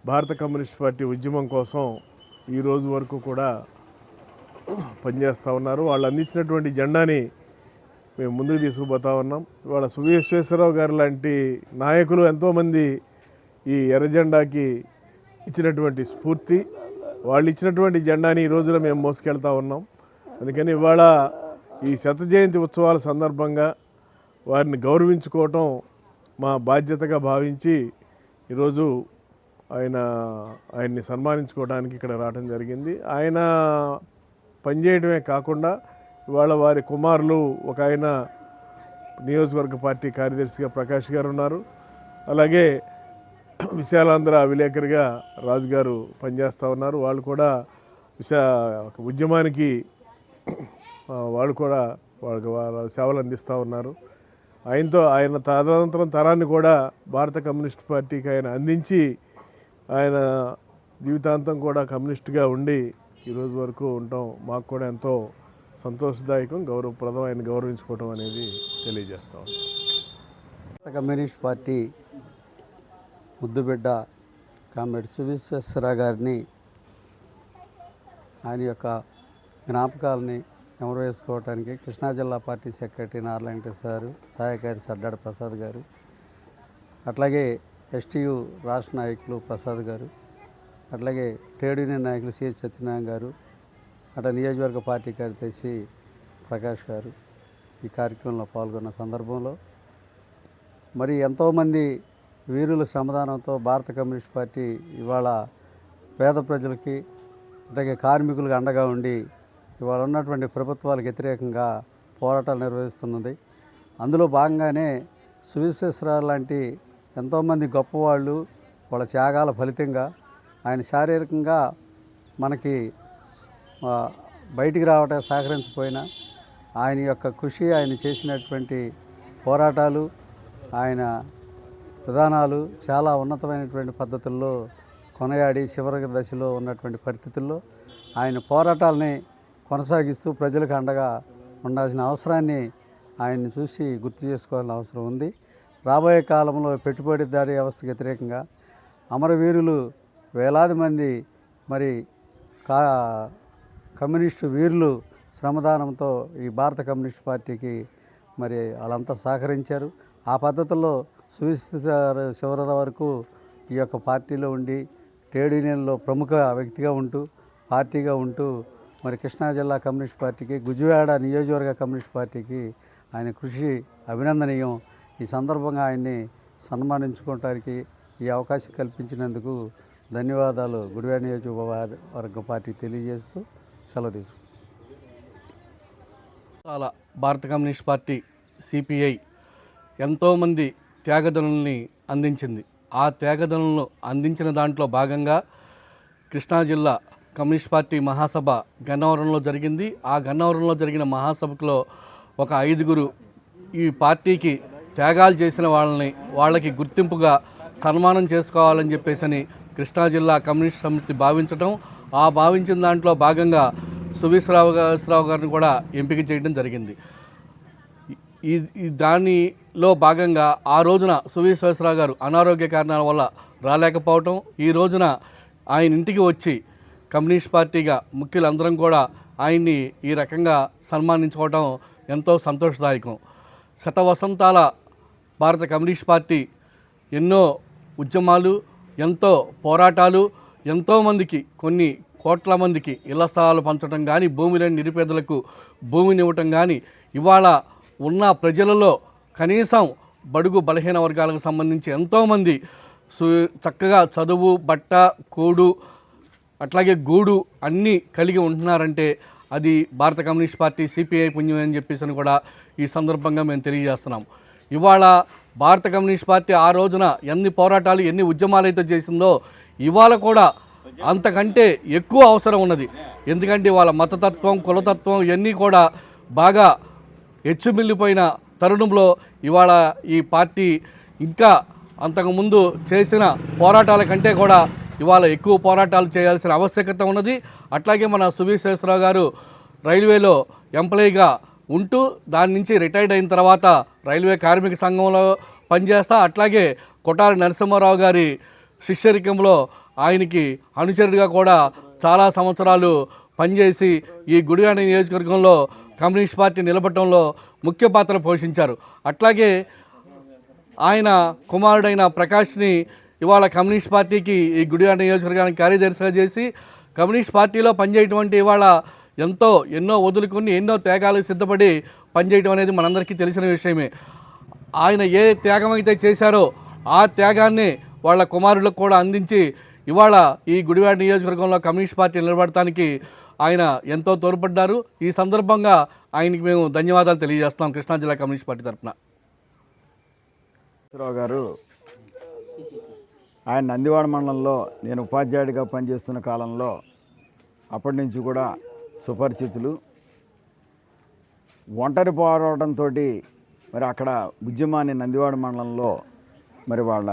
భారత కమ్యూనిస్ట్ పార్టీ ఉద్యమం కోసం ఈ రోజు వరకు కూడా పనిచేస్తూ ఉన్నారు. వాళ్ళు అందించినటువంటి జెండాని మేము ముందుకు తీసుకుపోతా ఉన్నాం. ఇవాళ సువిశ్వేశ్వరరావు గారు లాంటి నాయకులు ఎంతోమంది ఈ ఎర్ర జెండాకి ఇచ్చినటువంటి స్ఫూర్తి, వాళ్ళు ఇచ్చినటువంటి జెండాని ఈ రోజున మేము మోసుకెళ్తా ఉన్నాం. అందుకని ఇవాళ ఈ శత జయంతి ఉత్సవాల సందర్భంగా వారిని గౌరవించుకోవటం మా బాధ్యతగా భావించి ఈరోజు ఆయన్ని సన్మానించుకోవడానికి ఇక్కడ రావడం జరిగింది. ఆయన పనిచేయడమే కాకుండా ఇవాళ వారి కుమారులు, ఒక ఆయన నియోజకవర్గ పార్టీ కార్యదర్శిగా ప్రకాష్ గారు ఉన్నారు, అలాగే విశాలాంధ్ర విలేకరిగా రాజు గారు పనిచేస్తూ ఉన్నారు. వాళ్ళు కూడా ఉద్యమానికి వాళ్ళు కూడా వాళ్ళ సేవలు అందిస్తూ ఉన్నారు. ఆయన తదనంతరం తరాన్ని కూడా భారత కమ్యూనిస్ట్ పార్టీకి ఆయన అందించి ఆయన జీవితాంతం కూడా కమ్యూనిస్ట్గా ఉండి ఈరోజు వరకు ఉండటం మాకు కూడా ఎంతో సంతోషదాయకం, గౌరవప్రదం. ఆయన గౌరవించుకోవటం అనేది తెలియజేస్తాం. కమ్యూనిస్ట్ పార్టీ ముద్దుబిడ్డ కామ్రేడ్ సువిశ్వేశ్వరరావు గారిని, ఆయన యొక్క జ్ఞాపకాలని నెమరు వేసుకోవడానికి కృష్ణా జిల్లా పార్టీ సెక్రటరీ నార్ల వెంకటేశ్వర గారు, సహాయకారి సడ్డాడ ప్రసాద్ గారు, అట్లాగే ఎస్టీయు రాష్ట్ర నాయకులు ప్రసాద్ గారు, అట్లాగే ట్రేడ్ యూనియన్ నాయకులు సిహెచ్ సత్యనారాయణ గారు, అట్లా నియోజకవర్గ పార్టీ కార్యదర్శి ప్రకాష్ గారు ఈ కార్యక్రమంలో పాల్గొన్న సందర్భంలో మరి ఎంతోమంది వీరుల శ్రమదానంతో భారత కమ్యూనిస్ట్ పార్టీ ఇవాళ పేద ప్రజలకి, అట్లాగే కార్మికులకు అండగా ఉండి ఇవాళ ఉన్నటువంటి ప్రభుత్వాలకు వ్యతిరేకంగా పోరాటాలు నిర్వహిస్తున్నది. అందులో భాగంగానే సువిశ్వేశ్వరరావు లాంటి ఎంతోమంది గొప్పవాళ్ళు వాళ్ళ త్యాగాల ఫలితంగా ఆయన శారీరకంగా మనకి బయటికి రావటం సహకరించకపోయినా ఆయన యొక్క కృషి, ఆయన చేసినటువంటి పోరాటాలు, ఆయన విధానాలు చాలా ఉన్నతమైనటువంటి పద్ధతుల్లో కొనయాడి చివరి దశలో ఉన్నటువంటి పరిస్థితుల్లో ఆయన పోరాటాలని కొనసాగిస్తూ ప్రజలకు అండగా ఉండాల్సిన అవసరాన్ని ఆయన్ని చూసి గుర్తు చేసుకోవాల్సిన అవసరం ఉంది. రాబోయే కాలంలో పెట్టుబడిదారీ వ్యవస్థకు వ్యతిరేకంగా అమరవీరులు వేలాది మంది మరి కమ్యూనిస్టు వీరులు శ్రమదానంతో ఈ భారత కమ్యూనిస్ట్ పార్టీకి మరి వాళ్ళంతా సహకరించారు. ఆ పద్ధతుల్లో సువిశ్వేశ్వరరావు వరకు ఈ యొక్క పార్టీలో ఉండి ట్రేడ్ యూనియన్లో ప్రముఖ వ్యక్తిగా ఉంటూ పార్టీగా ఉంటూ మరి కృష్ణా జిల్లా కమ్యూనిస్ట్ పార్టీకి, గుజ్జువాడ నియోజకవర్గ కమ్యూనిస్ట్ పార్టీకి ఆయన కృషి అభినందనీయం. ఈ సందర్భంగా ఆయన్ని సన్మానించుకోవటానికి ఈ అవకాశం కల్పించినందుకు ధన్యవాదాలు గుడివాడ నియోజకవర్గ పార్టీ తెలియజేస్తూ సెలవు తీసుకుంటాం. భారత కమ్యూనిస్ట్ పార్టీ సిపిఐ ఎంతోమంది త్యాగదనుల్ని అందించింది. ఆ త్యాగదనులను అందించిన దాంట్లో భాగంగా కృష్ణా జిల్లా కమ్యూనిస్ట్ పార్టీ మహాసభ గన్నవరంలో జరిగింది. ఆ గన్నవరంలో జరిగిన మహాసభలో ఒక 5గురు ఈ పార్టీకి త్యాగాలు చేసిన వాళ్ళకి గుర్తింపుగా సన్మానం చేసుకోవాలని చెప్పేసి కృష్ణా జిల్లా కమ్యూనిస్ట్ సమితి భావించడం, ఆ భావించిన దాంట్లో భాగంగా సువిశ్వేశ్వరరావు గారిని కూడా ఎంపిక చేయడం జరిగింది. దానిలో భాగంగా ఆ రోజున సువిశ్వేశ్వరరావు గారు అనారోగ్య కారణాల వల్ల రాలేకపోవటం, ఈ రోజున ఆయన ఇంటికి వచ్చి కమ్యూనిస్ట్ పార్టీగా ముఖ్యులందరం కూడా ఆయన్ని ఈ రకంగా సన్మానించుకోవటం ఎంతో సంతోషదాయకం. శతవసంతాల భారత కమ్యూనిస్ట్ పార్టీ ఎన్నో ఉద్యమాలు, ఎంతో పోరాటాలు, ఎంతోమందికి కొన్ని కోట్ల మందికి ఇళ్ల స్థలాలు పంచడం కానీ, భూమి లేని నిరుపేదలకు భూమిని ఇవ్వటం కానీ, ఇవాళ ఉన్న ప్రజలలో కనీసం బడుగు బలహీన వర్గాలకు సంబంధించి ఎంతోమంది చక్కగా చదువు, బట్ట, కూడు, అట్లాగే గూడు అన్నీ కలిగి ఉంటున్నారంటే అది భారత కమ్యూనిస్ట్ పార్టీ సిపిఐ పుణ్యం అని చెప్పేసి కూడా ఈ సందర్భంగా మేము తెలియజేస్తున్నాం. ఇవాళ భారత కమ్యూనిస్ట్ పార్టీ ఆ రోజున ఎన్ని పోరాటాలు, ఎన్ని ఉద్యమాలు అయితే చేసిందో ఇవాళ కూడా అంతకంటే ఎక్కువ అవసరం ఉన్నది. ఎందుకంటే వాళ్ళ మతతత్వం, కులతత్వం ఇవన్నీ కూడా బాగా హెచ్చుమిల్లిపోయిన తరుణంలో ఇవాళ ఈ పార్టీ ఇంకా అంతకుముందు చేసిన పోరాటాల కంటే కూడా ఇవాళ ఎక్కువ పోరాటాలు చేయాల్సిన ఆవశ్యకత ఉన్నది. అట్లాగే మన సువిశేషరావు గారు రైల్వేలో ఎంప్లాయీగా ఉంటూ దాని నుంచి రిటైర్డ్ అయిన తర్వాత రైల్వే కార్మిక సంఘంలో పనిచేస్తా, అట్లాగే కొటారి నరసింహారావు గారి శిష్యరికంలో ఆయనకి అనుచరుడిగా కూడా చాలా సంవత్సరాలు పనిచేసి ఈ గుడివాడ నియోజకవర్గంలో కమ్యూనిస్ట్ పార్టీ నిలబడటంలో ముఖ్య పాత్ర పోషించారు. అట్లాగే ఆయన కుమారుడైన ప్రకాష్ని ఇవాళ కమ్యూనిస్ట్ పార్టీకి ఈ గుడివాడ నియోజకవర్గానికి కార్యదర్శిగా చేసి కమ్యూనిస్ట్ పార్టీలో పనిచేయటువంటి ఇవాళ ఎన్నో వదులుకొని ఎన్నో త్యాగాలకు సిద్ధపడి పనిచేయడం అనేది మనందరికీ తెలిసిన విషయమే. ఆయన ఏ త్యాగం అయితే చేశారో ఆ త్యాగాన్ని వాళ్ళ కుమారులకు కూడా అందించి ఇవాళ ఈ గుడివాడ నియోజకవర్గంలో కమ్యూనిస్ట్ పార్టీ నిలబడటానికి ఆయన ఎంతో తోడ్పడ్డారు. ఈ సందర్భంగా ఆయనకి మేము ధన్యవాదాలు తెలియజేస్తున్నాం కృష్ణా జిల్లా కమ్యూనిస్ట్ పార్టీ తరఫున. రావు గారు ఆయన నందివాడ మండలంలో నేను ఉపాధ్యాయుడిగా పనిచేస్తున్న కాలంలో అప్పటి నుంచి కూడా సుపరిచితులు. ఒంటరి పోరాటంతో మరి అక్కడ ఉద్యమాన్ని నందివాడ మండలంలో మరి వాళ్ళ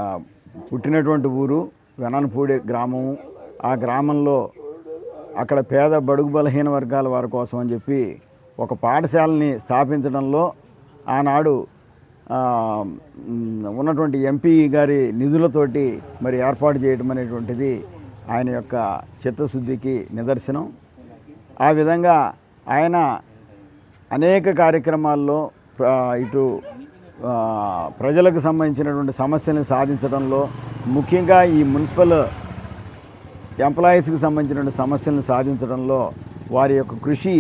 పుట్టినటువంటి ఊరు వెననపూడి గ్రామము, ఆ గ్రామంలో అక్కడ పేద బడుగు బలహీన వర్గాల వారి కోసం అని చెప్పి ఒక పాఠశాలని స్థాపించడంలో ఆనాడు ఉన్నటువంటి ఎంపీ గారి నిధులతోటి మరి ఏర్పాటు చేయడం అనేటువంటిది ఆయన యొక్క చిత్తశుద్ధికి నిదర్శనం. ఆ విధంగా ఆయన అనేక కార్యక్రమాల్లో ఇటు ప్రజలకు సంబంధించినటువంటి సమస్యలను సాధించడంలో, ముఖ్యంగా ఈ మున్సిపల్ ఎంప్లాయీస్కి సంబంధించినటువంటి సమస్యలను సాధించడంలో వారి యొక్క కృషి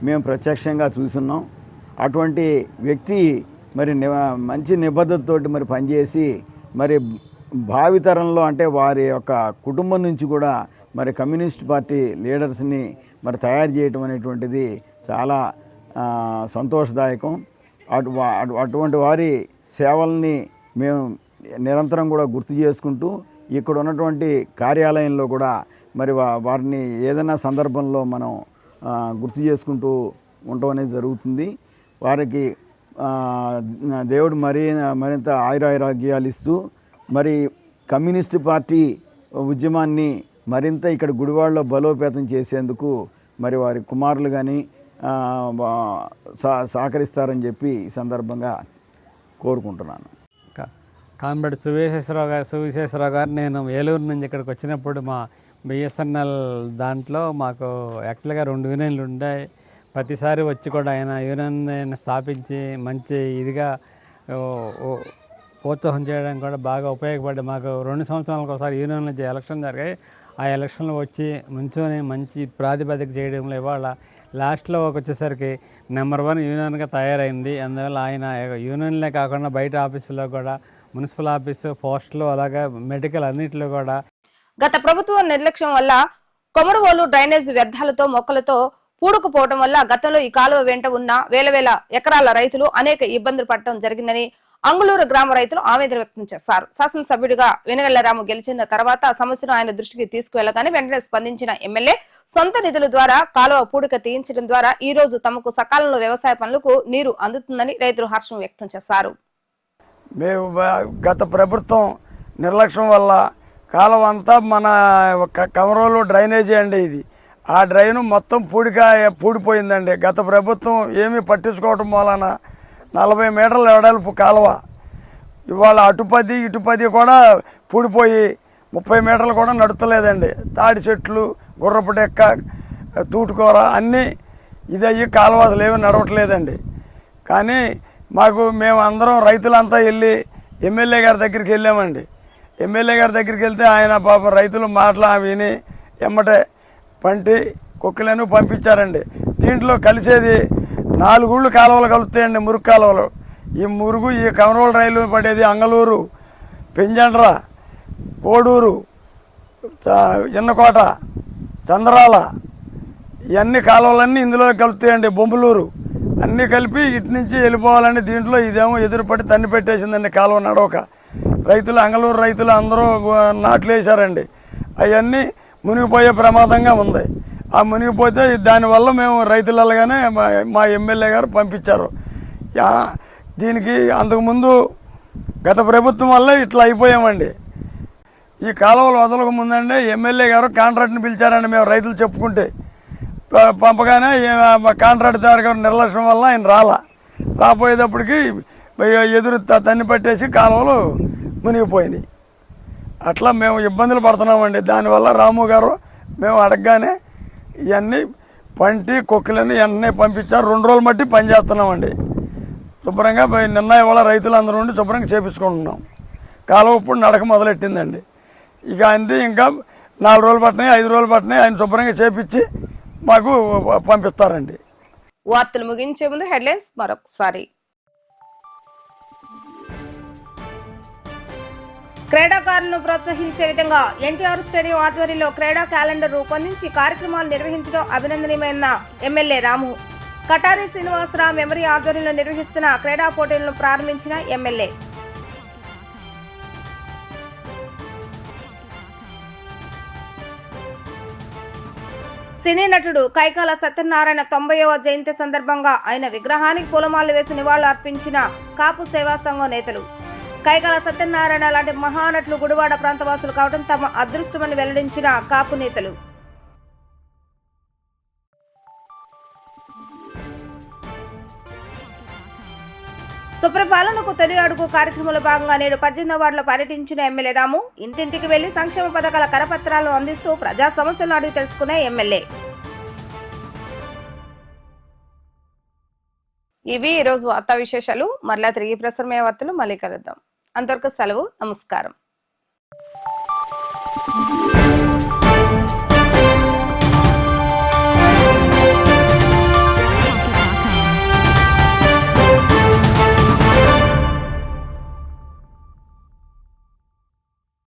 మేము ప్రత్యక్షంగా చూస్తున్నాం. అటువంటి వ్యక్తి మరి మంచి నిబద్ధతతోటి మరి పనిచేసి మరి భావితరంలో అంటే వారి యొక్క కుటుంబం నుంచి కూడా మరి కమ్యూనిస్ట్ పార్టీ లీడర్స్ని మరి తయారు చేయటం అనేటువంటిది చాలా సంతోషదాయకం. అటువంటి వారి సేవల్ని మేము నిరంతరం కూడా గుర్తు చేసుకుంటూ ఇక్కడ ఉన్నటువంటి కార్యాలయంలో కూడా మరి వారిని ఏదైనా సందర్భంలో మనం గుర్తు చేసుకుంటూ ఉండటం అనేది జరుగుతుంది. వారికి దేవుడు మరింత ఆయురారోగ్యాలు ఇస్తూ మరి కమ్యూనిస్ట్ పార్టీ ఉద్యమాన్ని మరింత ఇక్కడ గుడివాడలో బలోపేతం చేసేందుకు మరి వారి కుమారులు కానీ సహకరిస్తారని చెప్పి ఈ సందర్భంగా కోరుకుంటున్నాను. కామ్రేడ్ సువిశేషరావు గారు నేను ఏలూరు నుంచి ఇక్కడికి వచ్చినప్పుడు మా బిఎస్ఎన్ఎల్ దాంట్లో మాకు యాక్చువల్గా 2 యూనియన్లు ఉన్నాయి. ప్రతిసారి వచ్చి కూడా ఆయన యూనియన్ స్థాపించి మంచి ఇదిగా ప్రోత్సాహం చేయడానికి కూడా బాగా ఉపయోగపడి మాకు 2 సంవత్సరాలకు ఒకసారి యూనియన్ నుంచి ఎలక్షన్ జరిగాయి. ఆ ఎలక్షన్లో వచ్చి ముంచొని మంచి ప్రాతిపదిక చేయడంలో ఇవాళ లాస్ట్లో వచ్చేసరికి నెంబర్ 1 యూనియన్గా తయారైంది. అందువల్ల ఆయన యూనియన్లే కాకుండా బయట ఆఫీసులో కూడా మున్సిపల్ ఆఫీసు, పోస్టులు, అలాగే మెడికల్ అన్నింటిలో కూడా గత ప్రభుత్వం నిర్లక్ష్యం వల్ల కొమరవోలు డ్రైనేజ్ వ్యర్థాలతో మొక్కలతో పూడుకుపోవడం వల్ల గతంలో ఈ కాలువ వెంట ఉన్న వేల ఎకరాల రైతులు అనేక ఇబ్బందులు పడటం జరిగిందని అంగుళూరు గ్రామ రైతులు ఆవేదన వ్యక్తం చేశారు. శాసనసభ్యుడిగా వెనుగళ్ల రాము గెలిచిన తర్వాత సమస్యను ఆయన దృష్టికి తీసుకువెళ్లగానే వెంటనే స్పందించిన ఎమ్మెల్యే సొంత నిధుల ద్వారా కాలువ పూడిక తీయించడం ద్వారా ఈ రోజు తమకు సకాలంలో వ్యవసాయ పనులకు నీరు అందుతుందని రైతులు హర్షం వ్యక్తం చేశారు. మేము గత ప్రభుత్వం నిర్లక్ష్యం వల్ల కాలువ అంతా మన కమరోలు డ్రైనేజీ అండి. ఇది ఆ డ్రైన్ మొత్తం పూడిపోయిందండి. గత ప్రభుత్వం ఏమీ పట్టించుకోవటం వలన 40 మీటర్ల వెడల్పు కాలువ ఇవాళ అటుపది ఇటుపది కూడా పూడిపోయి 30 మీటర్లు కూడా నడుతలేదండి. తాడి చెట్లు, గుర్రపు డెక్క, తూటుకూర అన్నీ ఇదయ్యి కాలువ అసలు ఏమీ నడవట్లేదండి. కానీ మేము అందరం రైతులంతా వెళ్ళి ఎమ్మెల్యే గారి దగ్గరికి వెళ్ళామండి. ఎమ్మెల్యే గారి దగ్గరికి వెళ్తే ఆయన పాపం రైతుల మాటలు విని ఎమ్మటే పంటి కుక్కలను పంపించారండి. దీంట్లో కలిసేది 4 ఊళ్ళు కాలువలు కలుస్తాయండి, మురుగు కాలువలు. ఈ మురుగు ఈ కమరోలు రైలు పడేది అంగళూరు, పెంజండ్ర, కోడూరు, ఎన్నకోట, చంద్రాల, ఇవన్నీ కాలువలన్నీ ఇందులో కలుస్తాయండి. బొంబులూరు అన్నీ కలిపి ఇటు నుంచి వెళ్ళిపోవాలండి. దీంట్లో ఇదేమో ఎదురుపడి తన్ని పెట్టేసిందండి కాలువ నడవక. రైతులు అంగళూరు రైతులు అందరూ నాట్లు వేశారండి. అవన్నీ మునిగిపోయే ప్రమాదంగా ఉంది. ఆ మునిగిపోతే దానివల్ల మేము రైతులగానే మా ఎమ్మెల్యే గారు పంపించారు. దీనికి అంతకుముందు గత ప్రభుత్వం వల్ల ఇట్లా అయిపోయామండి. ఈ కాలువలు వదలక ముందండి ఎమ్మెల్యే గారు కాంట్రాక్ట్ని పిలిచారండి. మేము రైతులు చెప్పుకుంటే పంపగానే కాంట్రాక్ట్ గారు నిర్లక్ష్యం వల్ల ఆయన రాపోయేటప్పటికి ఎదురు తన్ని పట్టేసి కాలువలు మునిగిపోయినాయి. అట్లా మేము ఇబ్బందులు పడుతున్నామండి. దానివల్ల రాము గారు మేము అడగగానే ఇవన్నీ పంటి కుక్కలని ఇవన్నీ పంపించారు. 2 రోజులు మట్టి పని చేస్తున్నామండి. శుభ్రంగా నిన్న ఇవాళ రైతులందరూ ఉండి శుభ్రంగా చేపించుకుంటున్నాం. కాలువ ఇప్పుడు నడక మొదలెట్టిందండి. ఇక అంటే ఇంకా 4 రోజులు పట్టినాయి, 5 రోజులు పట్టినాయి. ఆయన శుభ్రంగా చేపించి మాకు పంపిస్తారండి. వార్తలు ముగించే ముందు హెడ్లైన్స్ మరొకసారి. క్రీడాకారులను ప్రోత్సహించే విధంగా ఎన్టీఆర్ స్టేడియం ఆధ్వర్యంలో క్రీడా క్యాలెండర్ రూపొందించి కార్యక్రమాలు నిర్వహించడం అభినందనీయమైన ఎమ్మెల్యే రాము. కటారి శ్రీనివాసరావు మెమరీ ఆధ్వర్యంలో నిర్వహిస్తున్న క్రీడా పోటీలను ప్రారంభించిన ఎమ్మెల్యే. సినీ నటుడు కైకాల సత్యనారాయణ 90వ జయంతి సందర్భంగా ఆయన విగ్రహానికి పూలమాలలు వేసి నివాళులు అర్పించిన కాపు సేవా సంఘం నేతలు. కైకాల సత్యనారాయణ లాంటి మహానటులు గుడివాడ ప్రాంతవాసులు కావడం తమ అదృష్టమని వెల్లడించిన కాపు నేతలు. సుప్రపాలనకు తొలి అడుగు కార్యక్రమంలో భాగంగా నేడు 18వ వార్డులో పర్యటించిన ఎమ్మెల్యే రాము ఇంటింటికి వెళ్లి సంక్షేమ పథకాల కరపత్రాలను అందిస్తూ ప్రజా సమస్యలను అడిగి తెలుసుకునే ఎమ్మెల్యే. ఇవి ఈరోజు వార్తా విశేషాలు. మరలా తిరిగి ప్రసారమయ్యే వార్తలు మళ్ళీ కలుద్దాం. అంతవరకు సెలవు. నమస్కారం.